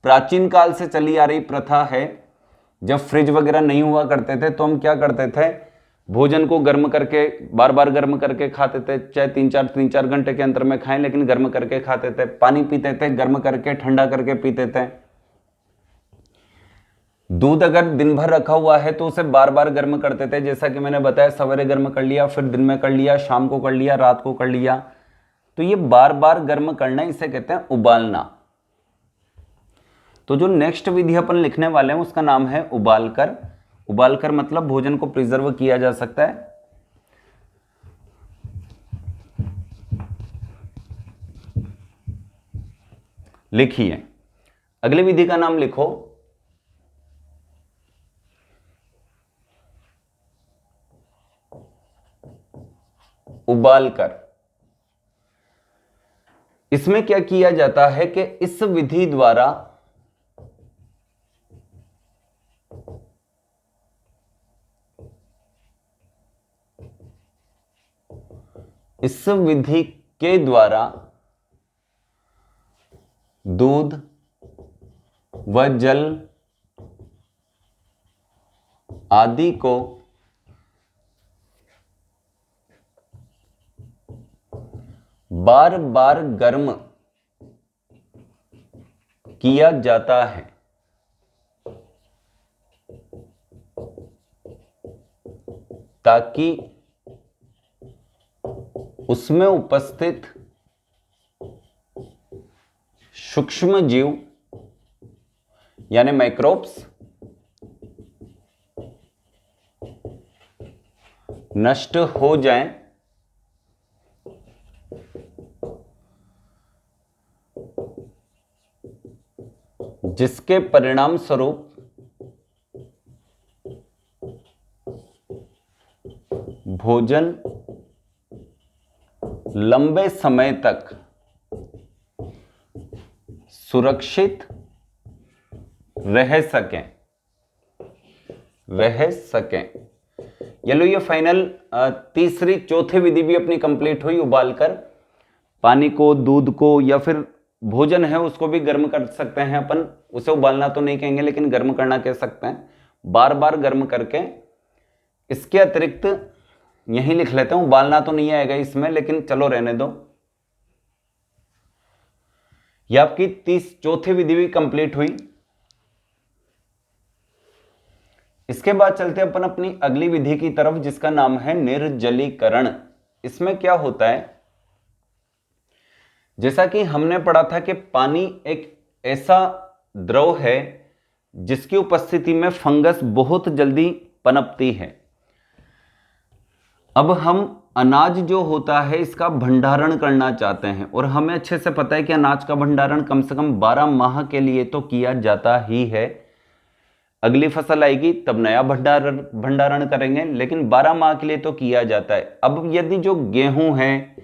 प्राचीन काल से चली आ रही प्रथा है। जब फ्रिज वगैरह नहीं हुआ करते थे तो हम क्या करते थे, भोजन को गर्म करके, बार बार गर्म करके खाते थे, चाहे तीन चार घंटे के अंतर में खाएं, लेकिन गर्म करके खाते थे। पानी पीते थे, गर्म करके ठंडा करके पीते थे। दूध अगर दिन भर रखा हुआ है तो उसे बार बार गर्म करते थे, जैसा कि मैंने बताया, सवेरे गर्म कर लिया, फिर दिन में कर लिया, शाम को कर लिया, रात को कर लिया। तो ये बार बार गर्म करना, इसे कहते हैं उबालना। तो जो नेक्स्ट विधि अपन लिखने वाले हैं उसका नाम है उबालकर। उबालकर मतलब भोजन को प्रिजर्व किया जा सकता है। लिखिए, अगली विधि का नाम लिखो उबालकर। इसमें क्या किया जाता है कि इस विधि द्वारा दूध व जल आदि को बार बार गर्म किया जाता है, ताकि उसमें उपस्थित सूक्ष्म जीव यानी माइक्रोब्स नष्ट हो जाएं, जिसके परिणाम स्वरूप भोजन लंबे समय तक सुरक्षित रह सकें। ये लो, ये फाइनल तीसरी चौथी विधि भी अपनी कंप्लीट हुई। उबालकर पानी को, दूध को या फिर भोजन है उसको भी गर्म कर सकते हैं अपन। उसे उबालना तो नहीं कहेंगे लेकिन गर्म करना कह सकते हैं, बार बार गर्म करके। इसके अतिरिक्त यही लिख लेते हैं, उबालना तो नहीं आएगा इसमें, लेकिन चलो रहने दो। यह आपकी चौथी विधि भी कंप्लीट हुई। इसके बाद चलते हैं अपन अपनी अगली विधि की तरफ, जिसका नाम है निर्जलीकरण। इसमें क्या होता है, जैसा कि हमने पढ़ा था कि पानी एक ऐसा द्रव है जिसकी उपस्थिति में फंगस बहुत जल्दी पनपती है। अब हम अनाज जो होता है इसका भंडारण करना चाहते हैं, और हमें अच्छे से पता है कि अनाज का भंडारण कम से कम 12 माह के लिए तो किया जाता ही है। अगली फसल आएगी तब नया भंडारण करेंगे, लेकिन 12 माह के लिए तो किया जाता है। अब यदि जो गेहूं है,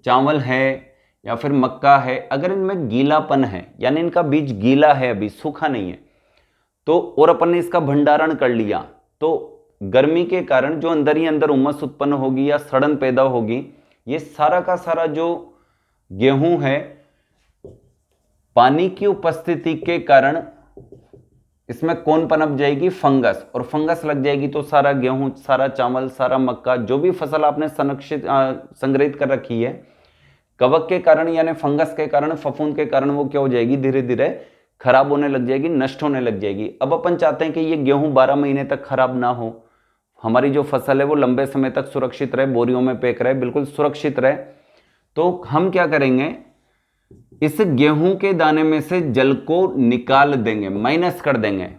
चावल है या फिर मक्का है, अगर इनमें गीलापन है, यानी इनका बीज गीला है, अभी सूखा नहीं है, तो और अपन ने इसका भंडारण कर लिया, तो गर्मी के कारण जो अंदर ही अंदर उमस उत्पन्न होगी या सड़न पैदा होगी, ये सारा का सारा जो गेहूं है, पानी की उपस्थिति के कारण इसमें कौन पनप जाएगी? फंगस। और फंगस लग जाएगी तो सारा गेहूं, सारा चावल, सारा मक्का, जो भी फसल आपने संग्रहित कर रखी है, कवक के कारण यानी फंगस के कारण, फफूंद के कारण, वो क्या हो जाएगी? धीरे धीरे खराब होने लग जाएगी, नष्ट होने लग जाएगी। अब अपन चाहते हैं कि ये गेहूं 12 महीने तक खराब ना हो, हमारी जो फसल है वो लंबे समय तक सुरक्षित रहे, बोरियों में पैक रहे, बिल्कुल सुरक्षित रहे। तो हम क्या करेंगे? इस गेहूं के दाने में से जल को निकाल देंगे, माइनस कर देंगे।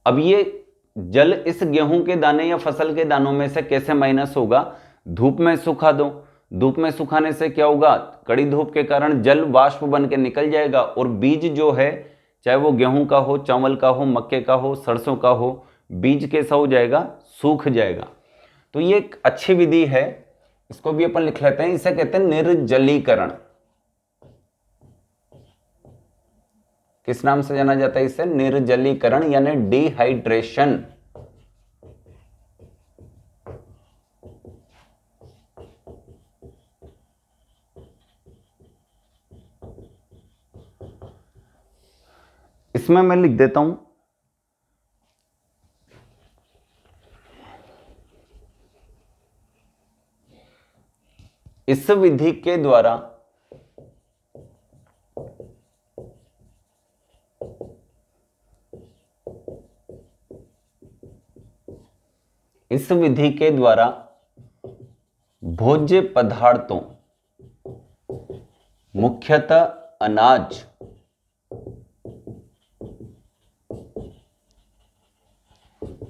अब ये जल इस गेहूं के दाने या फसल के दानों में से कैसे माइनस होगा? धूप में सुखा दो। धूप में सुखाने से क्या होगा? कड़ी धूप के कारण जल वाष्प बन के निकल जाएगा और बीज जो है, चाहे वो गेहूं का हो, चावल का हो, मक्के का हो, सरसों का हो, बीज कैसा हो जाएगा? सूख जाएगा। तो ये एक अच्छी विधि है, इसको भी अपन लिख लेते हैं। इसे कहते हैं निर्जलीकरण। किस नाम से जाना जाता है इसे? निर्जलीकरण यानी डिहाइड्रेशन। इसमें मैं लिख देता हूं, इस विधि के द्वारा भोज्य पदार्थों, मुख्यतः अनाज,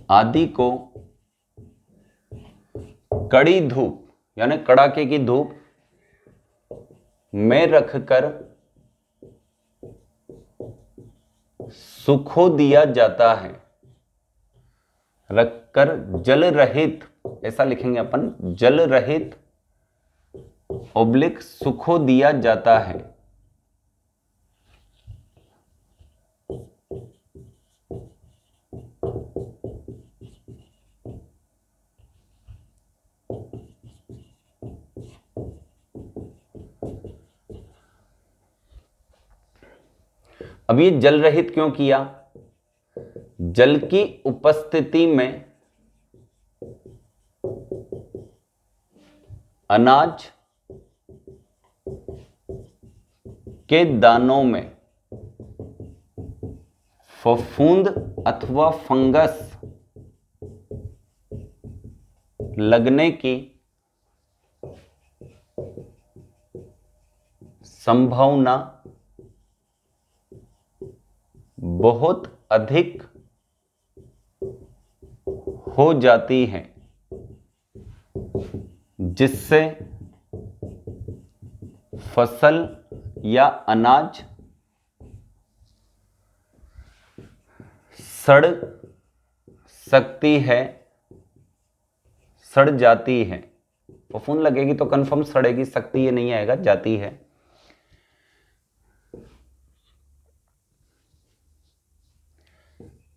आदि को कड़ी धूप यानी कड़ाके की धूप में रखकर सुखो दिया जाता है। रखकर जल रहित, ऐसा लिखेंगे अपन, जल रहित ओब्लिक सुखो दिया जाता है। अब ये जल रहित क्यों किया? जल की उपस्थिति में अनाज के दानों में फफूंद अथवा फंगस लगने की संभावना बहुत अधिक हो जाती है, जिससे फसल या अनाज सड़ सकती है, सड़ जाती है। फफूंद लगेगी तो कंफर्म सड़ेगी, सकती है नहीं आएगा, जाती है।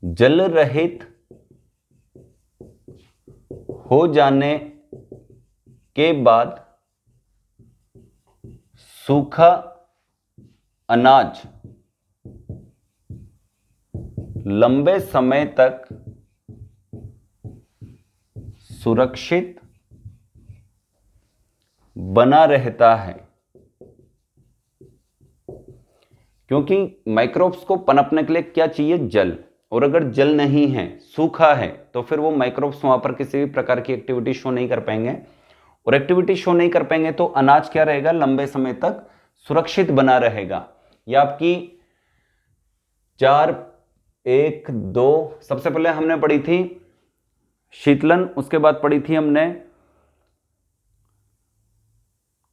जल रहित हो जाने के बाद सूखा अनाज लंबे समय तक सुरक्षित बना रहता है, क्योंकि माइक्रोब्स को पनपने के लिए क्या चाहिए? जल। और अगर जल नहीं है, सूखा है, तो फिर वो माइक्रोब्स वहां पर किसी भी प्रकार की एक्टिविटी शो नहीं कर पाएंगे, और एक्टिविटी शो नहीं कर पाएंगे तो अनाज क्या रहेगा? लंबे समय तक सुरक्षित बना रहेगा। ये आपकी 4, 1, 2, सबसे पहले हमने पढ़ी थी शीतलन, उसके बाद पढ़ी थी हमने,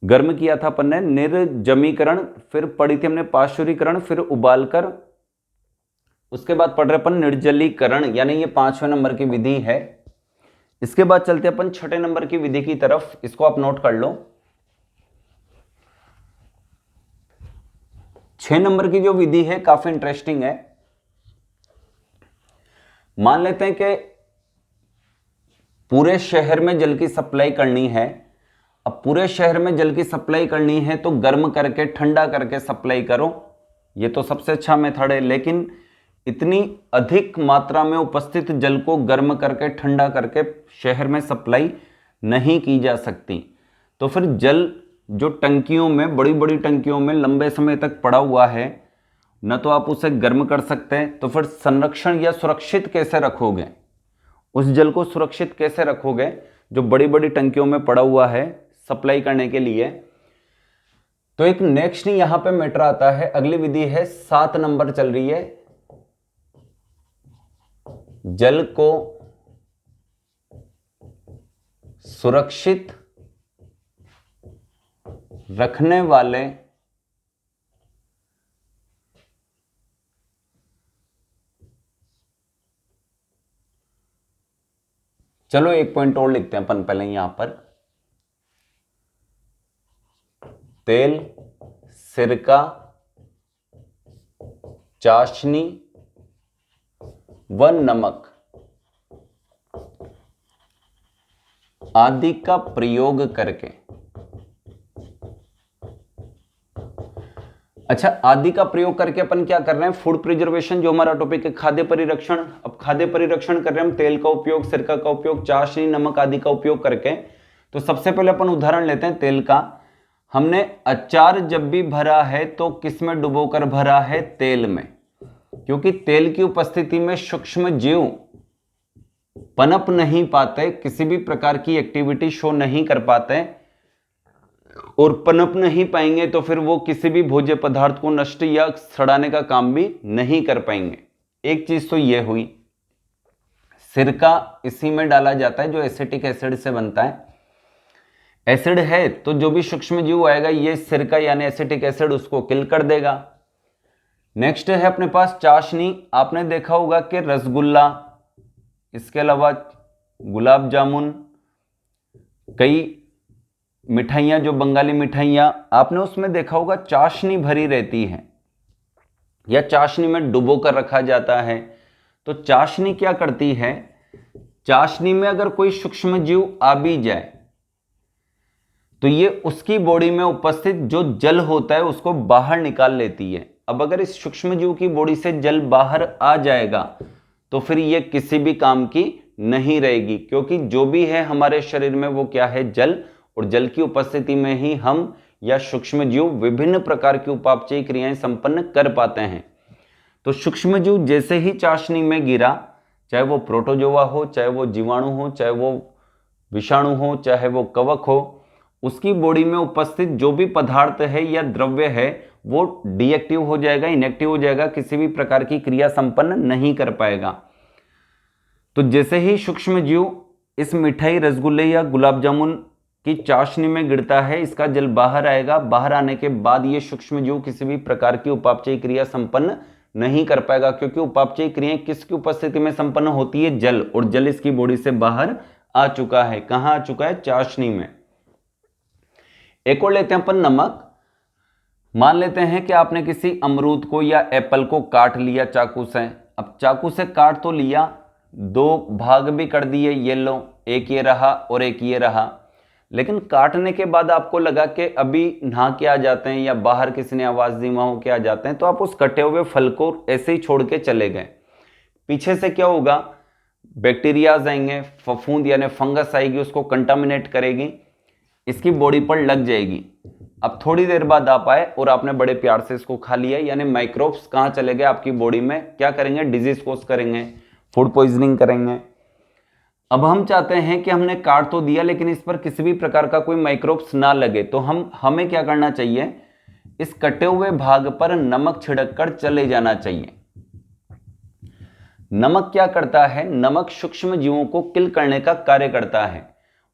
गर्म किया था अपन ने निर्जमीकरण, फिर पढ़ी थी हमने पाश्चुरीकरण, फिर उबालकर उसके बाद पढ़ रहे अपन निर्जलीकरण, यानी ये 5वें नंबर की विधि है। इसके बाद चलते अपन 6ठे नंबर की विधि की तरफ, इसको आप नोट कर लो। 6 नंबर की जो विधि है काफी इंटरेस्टिंग है। मान लेते हैं कि पूरे शहर में जल की सप्लाई करनी है। अब पूरे शहर में जल की सप्लाई करनी है तो गर्म करके ठंडा करके सप्लाई करो, ये तो सबसे अच्छा मेथड है। लेकिन इतनी अधिक मात्रा में उपस्थित जल को गर्म करके ठंडा करके शहर में सप्लाई नहीं की जा सकती। तो फिर जल जो टंकियों में, बड़ी बड़ी टंकियों में लंबे समय तक पड़ा हुआ है, न तो आप उसे गर्म कर सकते हैं, तो फिर संरक्षण या सुरक्षित कैसे रखोगे, उस जल को सुरक्षित कैसे रखोगे जो बड़ी बड़ी टंकियों में पड़ा हुआ है सप्लाई करने के लिए। तो एक नेक्स्ट यहां पे मैटर आता है। अगली विधि है 7 नंबर चल रही है, जल को सुरक्षित रखने वाले चलो एक पॉइंट और लिखते हैं अपन पहले यहां पर, तेल, सिरका, चाशनी व नमक आदि का प्रयोग करके। अच्छा, आदि का प्रयोग करके अपन क्या कर रहे हैं, फूड प्रिजर्वेशन जो हमारा टॉपिक है, खाद्य परिरक्षण। अब खाद्य परिरक्षण कर रहे हैं हम तेल का उपयोग, सिरका का उपयोग, चाशनी, नमक आदि का उपयोग करके। तो सबसे पहले अपन उदाहरण लेते हैं तेल का। हमने अचार जब भी भरा है तो किस में डुबोकर भरा है, तेल में, क्योंकि तेल की उपस्थिति में सूक्ष्म जीव पनप नहीं पाते, किसी भी प्रकार की एक्टिविटी शो नहीं कर पाते, और पनप नहीं पाएंगे तो फिर वो किसी भी भोज्य पदार्थ को नष्ट या सड़ाने का काम भी नहीं कर पाएंगे। एक चीज तो ये हुई। सिरका इसी में डाला जाता है जो एसिटिक एसिड से बनता है। एसिड है तो जो भी सूक्ष्म जीव आएगा ये सिरका यानी एसिटिक एसिड उसको किल कर देगा। नेक्स्ट है अपने पास चाशनी। आपने देखा होगा कि रसगुल्ला, इसके अलावा गुलाब जामुन, कई मिठाइयां जो बंगाली मिठाइयां, आपने उसमें देखा होगा चाशनी भरी रहती है या चाशनी में डुबो कर रखा जाता है। तो चाशनी क्या करती है, चाशनी में अगर कोई सूक्ष्म जीव आ भी जाए तो ये उसकी बॉडी में उपस्थित जो जल होता है उसको बाहर निकाल लेती है। अब अगर इस सूक्ष्म जीव की बॉडी से जल बाहर आ जाएगा तो फिर ये किसी भी काम की नहीं रहेगी, क्योंकि जो भी है हमारे शरीर में वो क्या है, जल, और जल की उपस्थिति में ही हम या सूक्ष्म जीव विभिन्न प्रकार की उपापचयी क्रियाएं संपन्न कर पाते हैं। तो सूक्ष्म जीव जैसे ही चाशनी में गिरा, चाहे वो प्रोटोजोआ हो, चाहे वो जीवाणु हो, चाहे वो विषाणु हो, चाहे वो कवक हो, उसकी बॉडी में उपस्थित जो भी पदार्थ है या द्रव्य है वो डीएक्टिव हो जाएगा, इनएक्टिव हो जाएगा, किसी भी प्रकार की क्रिया संपन्न नहीं कर पाएगा। तो जैसे ही सूक्ष्म जीव इस मिठाई, रसगुल्ले या गुलाब जामुन की चाशनी में गिरता है, इसका जल बाहर आएगा। बाहर आने के बाद ये सूक्ष्म जीव किसी भी प्रकार की उपापचयी क्रिया संपन्न नहीं कर पाएगा, क्योंकि उपापचयी क्रियाएं किसकी उपस्थिति में संपन्न होती है, जल, और जल इसकी बॉडी से बाहर आ चुका है। कहां आ चुका है, चाशनी में। एक और लेते हैं अपन नमक। मान लेते हैं कि आपने किसी अमरूद को या एप्पल को काट लिया चाकू से। अब चाकू से काट तो लिया, 2 भाग भी कर दिए, ये लो, एक ये रहा और एक ये रहा। लेकिन काटने के बाद आपको लगा कि अभी नहा के आ जाते हैं या बाहर किसी ने आवाज दी वहां होके आ जाते हैं, तो आप उस कटे हुए फल को ऐसे ही छोड़ के चले गए। पीछे से क्या होगा, बैक्टीरियाज आएंगे, फफूंद यानी फंगस आएगी, उसको कंटामिनेट करेगी, इसकी बॉडी पर लग जाएगी। अब थोड़ी देर बाद आप आए और आपने बड़े प्यार से इसको खा लिया, यानी माइक्रोब्स कहां चले गए, आपकी बॉडी में क्या करेंगे, डिजीज कोज करेंगे, फूड पॉइजनिंग करेंगे। अब हम चाहते हैं कि हमने काट तो दिया लेकिन इस पर किसी भी प्रकार का कोई माइक्रोब्स ना लगे, तो हमें क्या करना चाहिए, इस कटे हुए भाग पर नमक छिड़क कर चले जाना चाहिए। नमक क्या करता है, नमक सूक्ष्म जीवों को किल करने का कार्य करता है,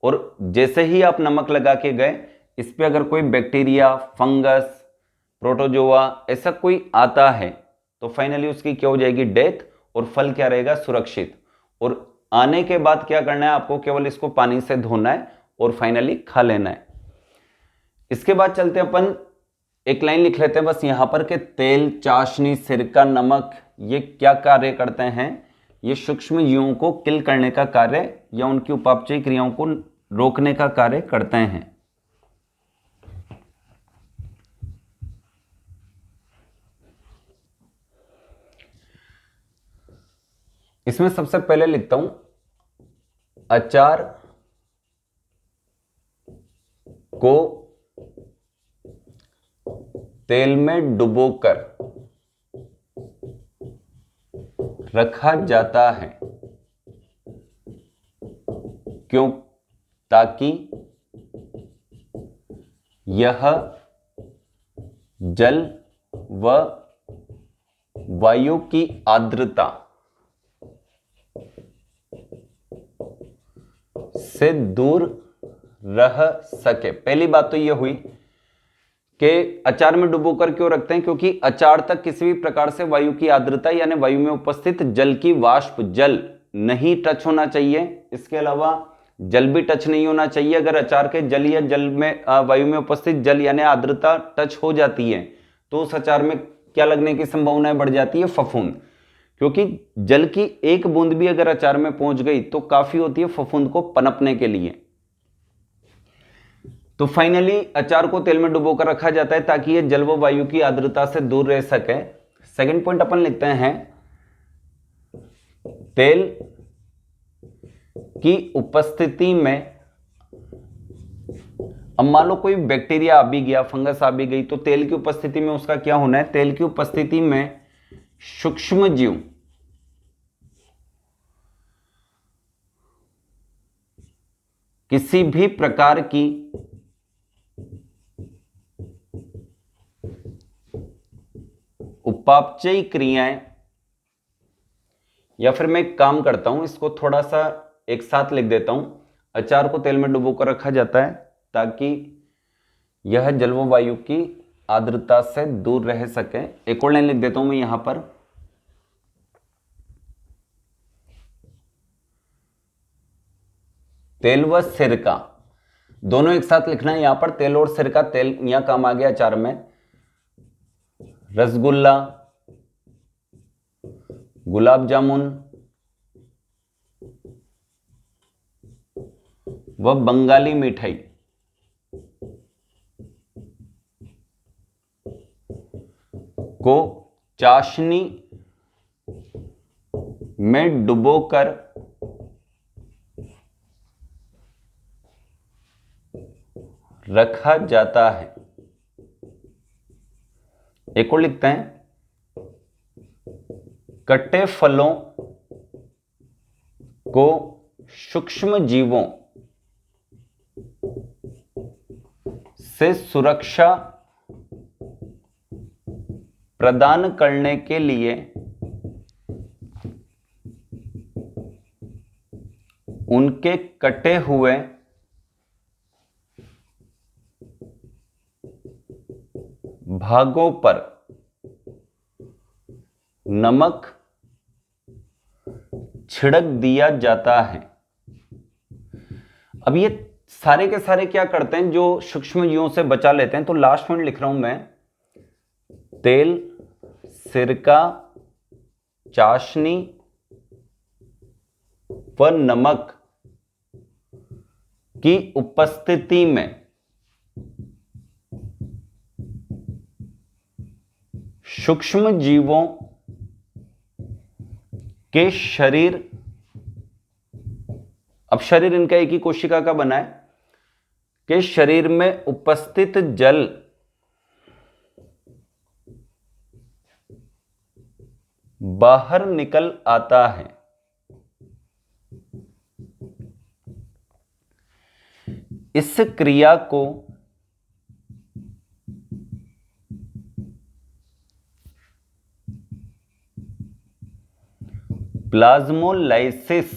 और जैसे ही आप नमक लगा के गए, इस पे अगर कोई बैक्टीरिया, फंगस, प्रोटोजोआ ऐसा कोई आता है तो फाइनली उसकी क्या हो जाएगी, डेथ, और फल क्या रहेगा, सुरक्षित। और आने के बाद क्या करना है आपको, केवल इसको पानी से धोना है और फाइनली खा लेना है। इसके बाद चलते हैं अपन, एक लाइन लिख लेते हैं बस यहां पर कि तेल, चाशनी, सिरका, नमक ये क्या कार्य करते हैं, ये सूक्ष्म जीवों को किल करने का कार्य या उनकी उपापचयी क्रियाओं को रोकने का कार्य करते हैं। इसमें सबसे पहले लिखता हूं, अचार को तेल में डुबोकर रखा जाता है, क्यों, ताकि यह जल व वायु की आर्द्रता से दूर रह सके। पहली बात तो यह हुई कि अचार में डुबोकर क्यों रखते हैं, क्योंकि अचार तक किसी भी प्रकार से वायु की आर्द्रता यानी वायु में उपस्थित जल की वाष्प, जल नहीं टच होना चाहिए। इसके अलावा जल भी टच नहीं होना चाहिए। अगर अचार के जल या जल में वायु में उपस्थित जल यानी आर्द्रता टच हो जाती है तो उस अचार में क्या लगने की संभावनाएं बढ़ जाती है, फफूंद। क्योंकि जल की एक बूंद भी अगर अचार में पहुंच गई तो काफी होती है फफूंद को पनपने के लिए। तो फाइनली अचार को तेल में डुबोकर रखा जाता है ताकि यह जल व वायु की आर्द्रता से दूर रह सके। सेकंड पॉइंट अपन लिखते हैं, तेल की उपस्थिति में, अब मान लो कोई बैक्टीरिया आ भी गया, फंगस आ भी गई, तो तेल की उपस्थिति में उसका क्या होना है, तेल की उपस्थिति में सूक्ष्म जीव किसी भी प्रकार की उपापचयी क्रियाएं, या फिर मैं एक काम करता हूं, इसको थोड़ा सा एक साथ लिख देता हूं, अचार को तेल में डुबोकर रखा जाता है ताकि यह जल व वायु की आर्द्रता से दूर रह सके। एक और लाइन लिख देता हूं मैं यहां पर, तेल व सिरका दोनों एक साथ लिखना है यहां पर। तेल और सिरका, तेल यहां काम आ गया अचार में, रसगुल्ला, गुलाब जामुन व बंगाली मिठाई को चाशनी में डुबोकर रखा जाता है। एक और लिखते हैं, कटे फलों को सूक्ष्म जीवों से सुरक्षा प्रदान करने के लिए उनके कटे हुए भागों पर नमक छिड़क दिया जाता है। अब ये सारे के सारे क्या करते हैं, जो सूक्ष्म जीवों से बचा लेते हैं। तो लास्ट पॉइंट लिख रहा हूं मैं, तेल, सिरका, चाशनी व नमक की उपस्थिति में सूक्ष्म जीवों के शरीर, अब शरीर इनका एक ही कोशिका का बना है, के शरीर में उपस्थित जल बाहर निकल आता है। इस क्रिया को प्लाज्मोलाइसिस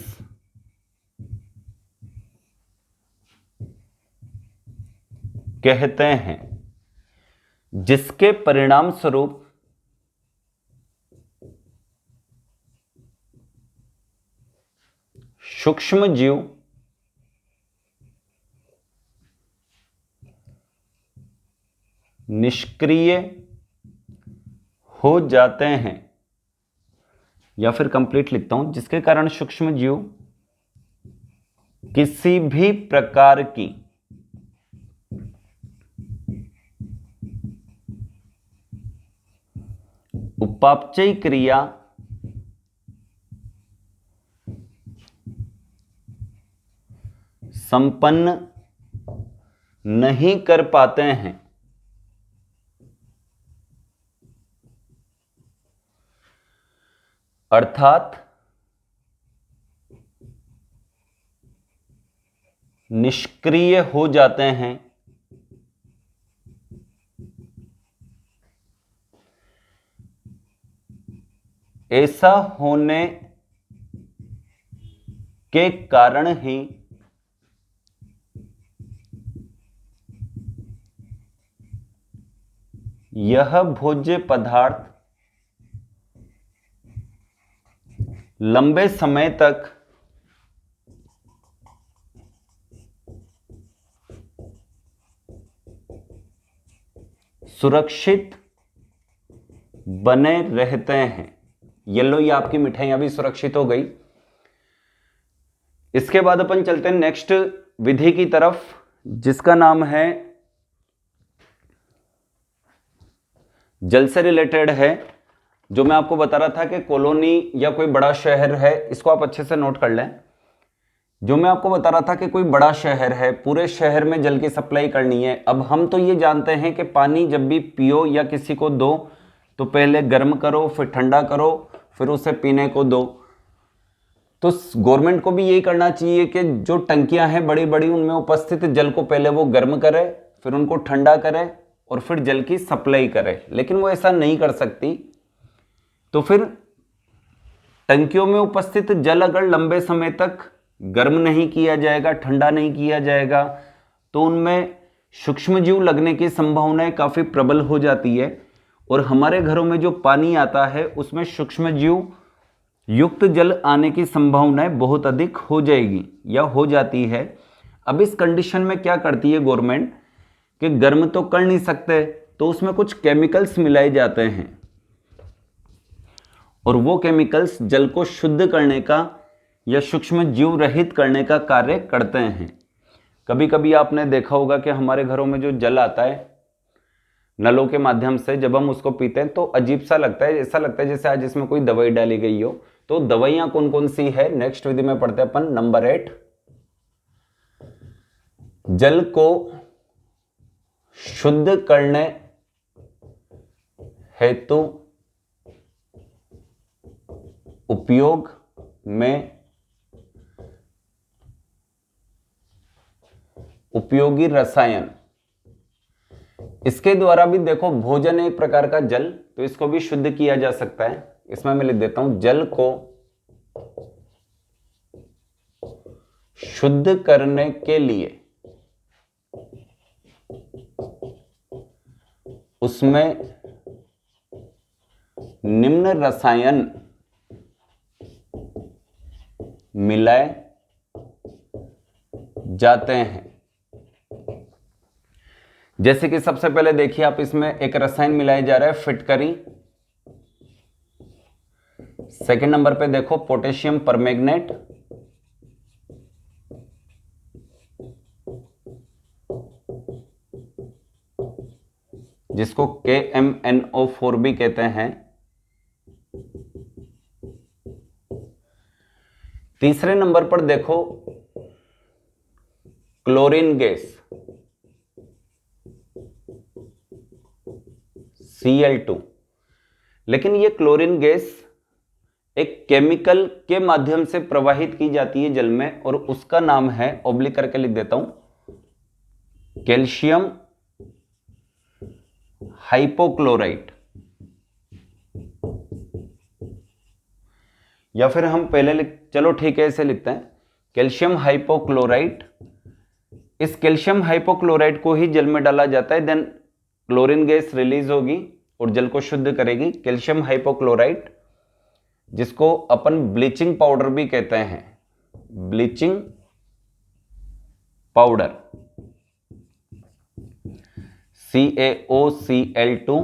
कहते हैं, जिसके परिणाम स्वरूप सूक्ष्म जीव निष्क्रिय हो जाते हैं, या फिर कंप्लीट लिखता हूं, जिसके कारण सूक्ष्म जीव किसी भी प्रकार की उपापचय क्रिया संपन्न नहीं कर पाते हैं। अर्थात निष्क्रिय हो जाते हैं। ऐसा होने के कारण ही यह भोज्य पदार्थ लंबे समय तक सुरक्षित बने रहते हैं। येलो, ये आपकी मिठाइयां भी सुरक्षित हो गई। इसके बाद अपन चलते हैं नेक्स्ट विधि की तरफ, जिसका नाम है, जल से रिलेटेड है। जो मैं आपको बता रहा था कि कॉलोनी या कोई बड़ा शहर है, इसको आप अच्छे से नोट कर लें। जो मैं आपको बता रहा था कि कोई बड़ा शहर है, पूरे शहर में जल की सप्लाई करनी है। अब हम तो ये जानते हैं कि पानी जब भी पियो या किसी को दो तो पहले गर्म करो, फिर ठंडा करो, फिर उसे पीने को दो। तो गवर्नमेंट को भी यही करना चाहिए कि जो टंकियां हैं बड़ी बड़ी, उनमें उपस्थित जल को पहले वो गर्म करे, फिर उनको ठंडा करे और फिर जल की सप्लाई करे। लेकिन वो ऐसा नहीं कर सकती। तो फिर टंकियों में उपस्थित जल अगर लंबे समय तक गर्म नहीं किया जाएगा, ठंडा नहीं किया जाएगा, तो उनमें सूक्ष्मजीव लगने की संभावनाएं काफ़ी प्रबल हो जाती है और हमारे घरों में जो पानी आता है उसमें सूक्ष्मजीव युक्त जल आने की संभावनाएं बहुत अधिक हो जाएगी या हो जाती है। अब इस कंडीशन में क्या करती है गवर्नमेंट कि गर्म तो कर नहीं सकते, तो उसमें कुछ केमिकल्स मिलाए जाते हैं और वो केमिकल्स जल को शुद्ध करने का या सूक्ष्म जीव रहित करने का कार्य करते हैं। कभी कभी आपने देखा होगा कि हमारे घरों में जो जल आता है नलों के माध्यम से, जब हम उसको पीते हैं तो अजीब सा लगता है, ऐसा लगता है जैसे आज इसमें कोई दवाई डाली गई हो। तो दवाइयां कौन कौन सी है, नेक्स्ट विधि में पढ़ते हैं अपन। नंबर 8, जल को शुद्ध करने हेतु उपयोग में उपयोगी रसायन। इसके द्वारा भी देखो, भोजन एक प्रकार का जल, तो इसको भी शुद्ध किया जा सकता है। इसमें मैं लिख देता हूं, जल को शुद्ध करने के लिए उसमें निम्न रसायन मिलाए जाते हैं। जैसे कि सबसे पहले देखिए आप, इसमें एक रसायन मिलाया जा रहा है फिटकरी। सेकंड नंबर पे देखो पोटेशियम परमैंगनेट, जिसको KMNO4 भी कहते हैं। तीसरे नंबर पर देखो क्लोरीन गैस Cl2। लेकिन ये क्लोरीन गैस एक केमिकल के माध्यम से प्रवाहित की जाती है जल में और उसका नाम है, ऑब्लिक करके लिख देता हूं, कैल्शियम हाइपोक्लोराइट। या फिर हम पहले चलो ठीक है ऐसे लिखते हैं, कैल्शियम हाइपोक्लोराइट। इस कैल्शियम हाइपोक्लोराइट को ही जल में डाला जाता है, देन क्लोरीन गैस रिलीज होगी और जल को शुद्ध करेगी। कैल्शियम हाइपोक्लोराइट, जिसको अपन ब्लीचिंग पाउडर भी कहते हैं, ब्लीचिंग पाउडर, CaOCl2।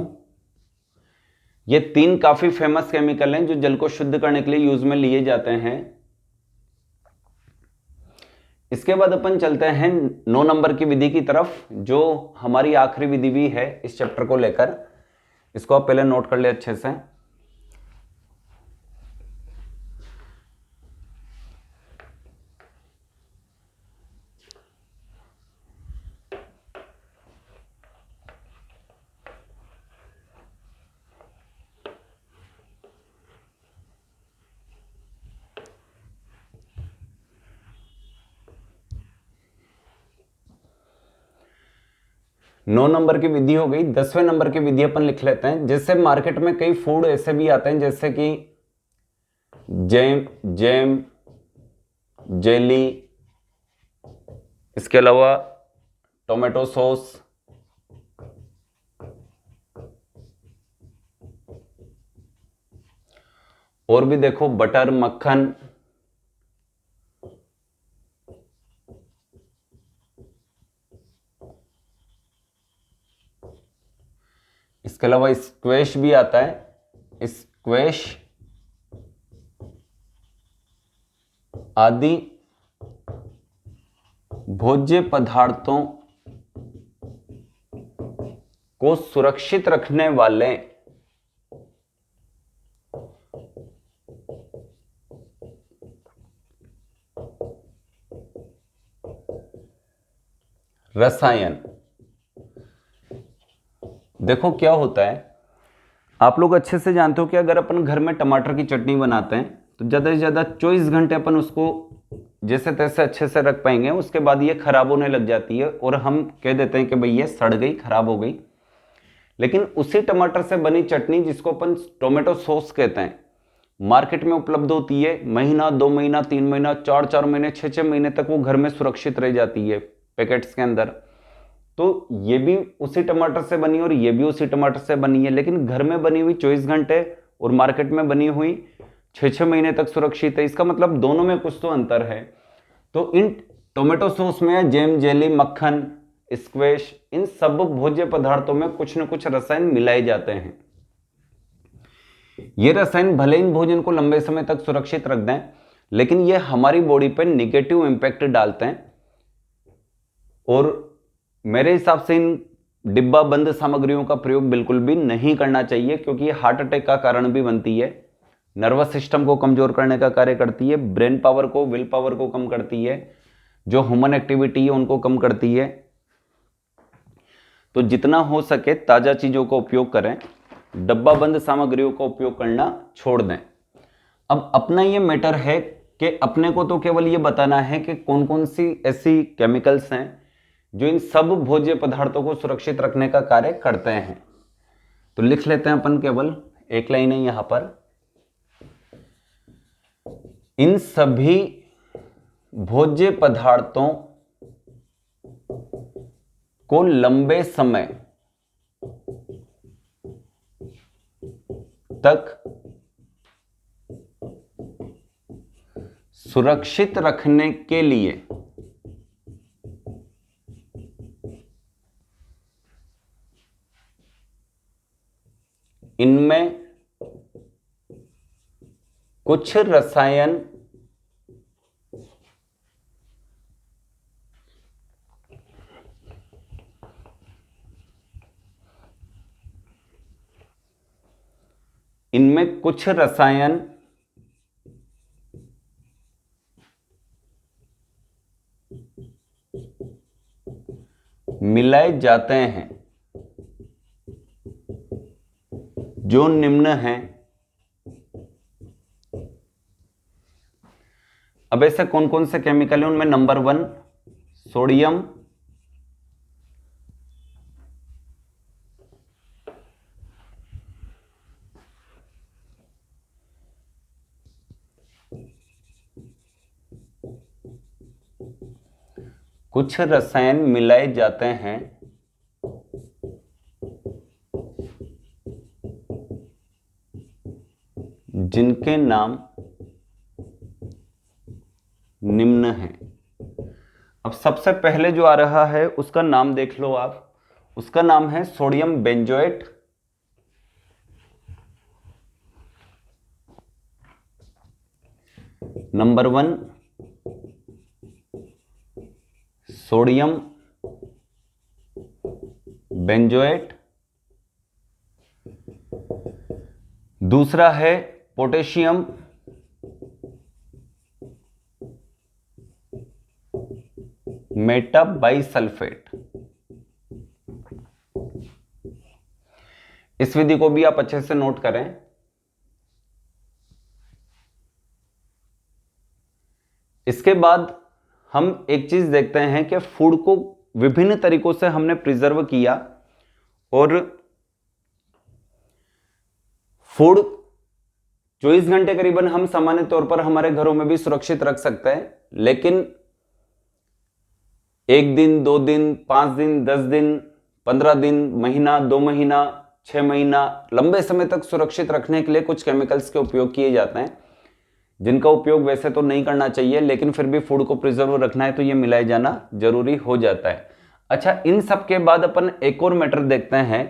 ये 3 काफी फेमस केमिकल हैं जो जल को शुद्ध करने के लिए यूज में लिए जाते हैं। इसके बाद अपन चलते हैं 9 नंबर की विधि की तरफ, जो हमारी आखिरी विधि भी है इस चैप्टर को लेकर। इसको आप पहले नोट कर ले अच्छे से। 9 नंबर की विधि हो गई। 10वें नंबर की विधि अपन लिख लेते हैं। जैसे मार्केट में कई फूड ऐसे भी आते हैं जैसे कि जैम, जेली, इसके अलावा टोमेटो सॉस, और भी देखो बटर, मक्खन, इसके अलावा स्क्वैश भी आता है, स्क्वैश आदि भोज्य पदार्थों को सुरक्षित रखने वाले रसायन। देखो क्या होता है, आप लोग अच्छे से जानते हो कि अगर अपन घर में टमाटर की चटनी बनाते हैं तो ज़्यादा से ज़्यादा 24 घंटे अपन उसको जैसे तैसे अच्छे से रख पाएंगे, उसके बाद ये खराब होने लग जाती है और हम कह देते हैं कि भाई ये सड़ गई, खराब हो गई। लेकिन उसी टमाटर से बनी चटनी जिसको अपन टोमेटो सॉस कहते हैं, मार्केट में उपलब्ध होती है। महीना, 2 महीना, 3 महीना, 4 महीने, 6 महीने तक वो घर में सुरक्षित रह जाती है पैकेट्स के अंदर। तो ये भी उसी टमाटर से बनी और ये भी उसी टमाटर से बनी है, लेकिन घर में बनी हुई 24 घंटे और मार्केट में बनी हुई 6 महीने तक सुरक्षित है। इसका मतलब दोनों में कुछ तो अंतर है। तो इन टोमेटो सॉस में जैम, जेली, मक्खन, स्क्वैश, इन सब भोज्य पदार्थों में कुछ न कुछ रसायन मिलाए जाते हैं। ये रसायन भले इन भोजन को लंबे समय तक सुरक्षित रख दें, लेकिन ये हमारी बॉडी पर निगेटिव इंपैक्ट डालते हैं। और मेरे हिसाब से इन डिब्बा बंद सामग्रियों का प्रयोग बिल्कुल भी नहीं करना चाहिए, क्योंकि ये हार्ट अटैक का कारण भी बनती है, नर्वस सिस्टम को कमजोर करने का कार्य करती है, ब्रेन पावर को, विल पावर को कम करती है, जो ह्यूमन एक्टिविटी है उनको कम करती है। तो जितना हो सके ताजा चीजों का उपयोग करें, डब्बा बंद सामग्रियों का उपयोग करना छोड़ दें। अब अपना ये मैटर है कि अपने को तो केवल ये बताना है कि कौन कौन सी ऐसी केमिकल्स हैं जो इन सब भोज्य पदार्थों को सुरक्षित रखने का कार्य करते हैं। तो लिख लेते हैं अपन, केवल एक लाइन है यहां पर। इन सभी भोज्य पदार्थों को लंबे समय तक सुरक्षित रखने के लिए इनमें कुछ रसायन मिलाए जाते हैं जो निम्न हैं। अब ऐसे कौन कौन से केमिकल हैं, उनमें नंबर 1 सोडियम, कुछ रसायन मिलाए जाते हैं जिनके नाम अन्न हैं। अब सबसे पहले जो आ रहा है उसका नाम देख लो आप, उसका नाम है sodium benzoate. Number 1 sodium benzoate. दूसरा है पोटेशियम मेटाबाइसल्फेट। इस विधि को भी आप अच्छे से नोट करें। इसके बाद हम एक चीज देखते हैं कि फूड को विभिन्न तरीकों से हमने प्रिजर्व किया और फूड 24 घंटे करीबन हम सामान्य तौर पर हमारे घरों में भी सुरक्षित रख सकते हैं, लेकिन 1 दिन, 2 दिन, 5 दिन, 10 दिन, 15 दिन, महीना, 2 महीना, 6 महीना, लंबे समय तक सुरक्षित रखने के लिए कुछ केमिकल्स के उपयोग किए जाते हैं, जिनका उपयोग वैसे तो नहीं करना चाहिए, लेकिन फिर भी फूड को प्रिजर्व रखना है तो ये मिलाए जाना जरूरी हो जाता है। अच्छा, इन सब के बाद अपन एक और मैटर देखते हैं।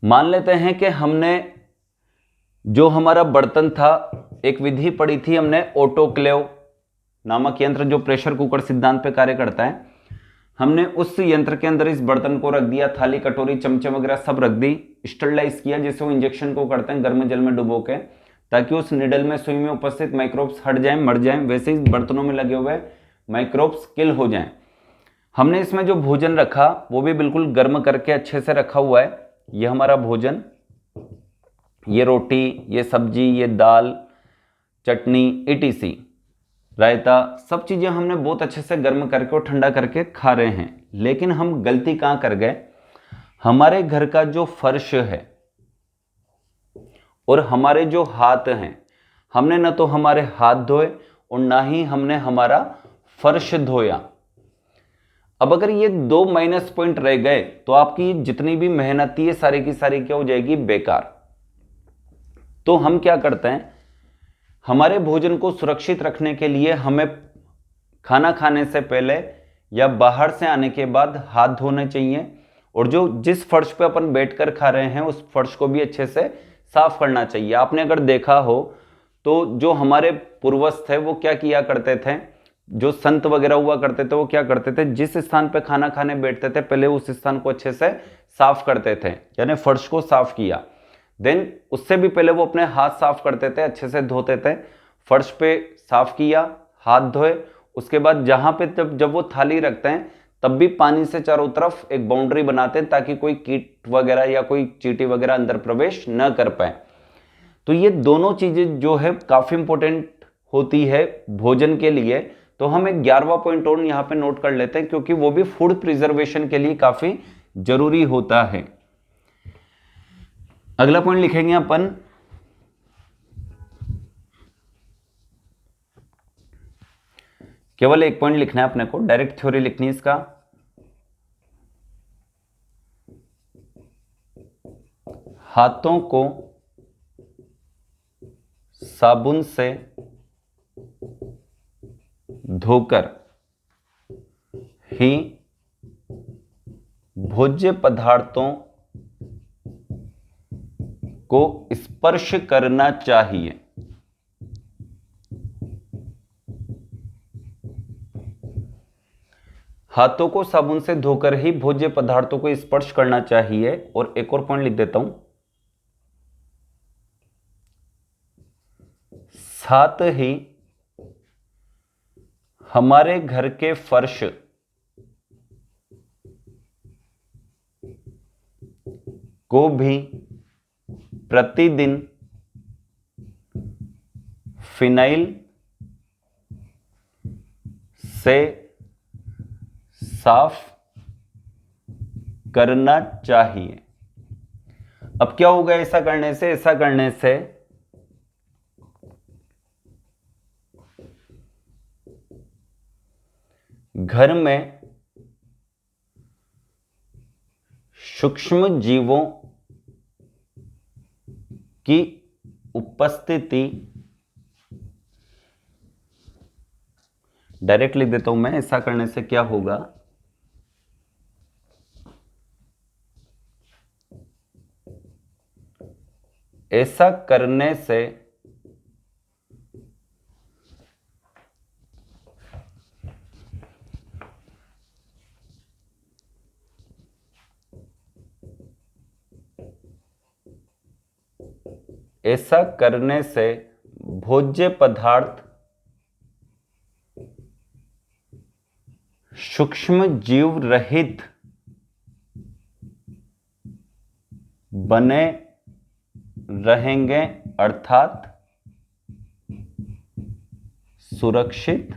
मान लेते हैं कि हमने जो हमारा बर्तन था, एक विधि पढ़ी थी हमने, ऑटोक्लेव नामक यंत्र जो प्रेशर कुकर सिद्धांत पे कार्य करता है। हमने उस यंत्र के अंदर इस बर्तन को रख दिया, थाली कटोरी चमचे वगैरह सब रख दी, स्टरलाइज किया, जैसे वो इंजेक्शन को करते हैं गर्म जल में डुबो के, ताकि उस निडल में सुई में उपस्थित माइक्रोब्स हट जाएं, मर जाएं, वैसे ही बर्तनों में लगे हुए माइक्रोब्स किल हो जाएं। हमने इसमें जो भोजन रखा वो भी बिल्कुल गर्म करके अच्छे से रखा हुआ है। ये हमारा भोजन, ये रोटी, ये सब्जी, ये दाल, चटनी, etc, रायता, सब चीजें हमने बहुत अच्छे से गर्म करके और ठंडा करके खा रहे हैं। लेकिन हम गलती कहां कर गए? हमारे घर का जो फर्श है और हमारे जो हाथ हैं, हमने न तो हमारे हाथ धोए और ना ही हमने हमारा फर्श धोया। अब अगर ये 2 माइनस पॉइंट रह गए तो आपकी जितनी भी मेहनत थी ये सारी की सारी क्या हो जाएगी? बेकार। तो हम क्या करते हैं, हमारे भोजन को सुरक्षित रखने के लिए हमें खाना खाने से पहले या बाहर से आने के बाद हाथ धोने चाहिए, और जो जिस फर्श पे अपन बैठकर खा रहे हैं उस फर्श को भी अच्छे से साफ करना चाहिए। आपने अगर देखा हो तो जो हमारे पूर्वज थे वो क्या किया करते थे, जो संत वगैरह हुआ करते थे वो क्या करते थे, जिस स्थान पे खाना खाने बैठते थे पहले उस स्थान को अच्छे से साफ करते थे, यानी फर्श को साफ किया। देन उससे भी पहले वो अपने हाथ साफ करते थे, अच्छे से धोते थे, फर्श पे साफ किया, हाथ धोए। उसके बाद जहां पे जब वो थाली रखते हैं तब भी पानी से चारों तरफ एक बाउंड्री बनाते हैं ताकि कोई कीट वगैरह या कोई चींटी वगैरह अंदर प्रवेश न कर पाए। तो ये दोनों चीजें जो है काफी इंपॉर्टेंट होती है भोजन के लिए। तो हम एक 11वां पॉइंट और यहां पे नोट कर लेते हैं, क्योंकि वो भी फूड प्रिजर्वेशन के लिए काफी जरूरी होता है। अगला पॉइंट लिखेंगे अपन, केवल एक पॉइंट लिखना है अपने को, डायरेक्ट थ्योरी लिखनी है इसका। हाथों को साबुन से धोकर ही भोज्य पदार्थों को स्पर्श करना चाहिए। हाथों को साबुन से धोकर ही भोज्य पदार्थों को स्पर्श करना चाहिए। और एक और पॉइंट लिख देता हूं, साथ ही हमारे घर के फर्श को भी प्रतिदिन फिनाइल से साफ करना चाहिए। अब क्या होगा ऐसा करने से? ऐसा करने से घर में सूक्ष्म जीवों की उपस्थिति डायरेक्ट लिख देता हूं मैं। ऐसा करने से क्या होगा, ऐसा करने से भोज्य पदार्थ सूक्ष्म जीव रहित बने रहेंगे, अर्थात सुरक्षित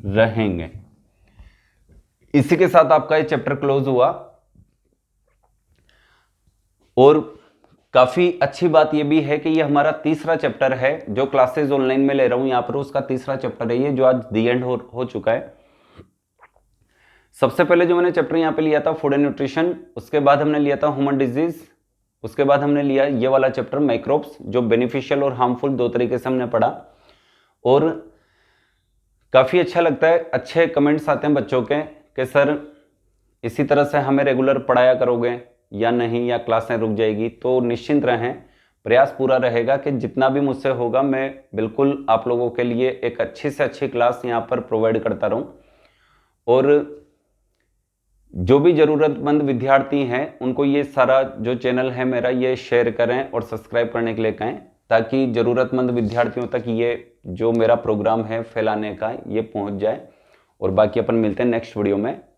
रहेंगे। इसी के साथ आपका ये चैप्टर क्लोज हुआ। और काफी अच्छी बात ये भी है कि ये हमारा तीसरा चैप्टर है जो क्लासेस ऑनलाइन में ले रहा हूं यहां पर, उसका तीसरा चैप्टर है ये, जो आज दी एंड हो चुका है। सबसे पहले जो मैंने चैप्टर यहां पे लिया था फूड एंड न्यूट्रिशन, उसके बाद हमने लिया था ह्यूमन डिजीज, उसके बाद हमने लिया ये वाला चैप्टर माइक्रोब्स, जो बेनिफिशियल और हार्मफुल दो तरीके से हमने पढ़ा। और काफी अच्छा लगता है, अच्छे कमेंट्स आते हैं बच्चों के कि सर इसी तरह से हमें रेगुलर पढ़ाया करोगे या नहीं, या क्लासें रुक जाएगी। तो निश्चिंत रहें, प्रयास पूरा रहेगा कि जितना भी मुझसे होगा मैं बिल्कुल आप लोगों के लिए एक अच्छी से अच्छी क्लास यहाँ पर प्रोवाइड करता रहूं। और जो भी ज़रूरतमंद विद्यार्थी हैं उनको ये सारा जो चैनल है मेरा ये शेयर करें और सब्सक्राइब करने के लिए कहें, ताकि ज़रूरतमंद विद्यार्थियों तक ये जो मेरा प्रोग्राम है फैलाने का ये पहुँच जाए। और बाकी अपन मिलते हैं नेक्स्ट वीडियो में।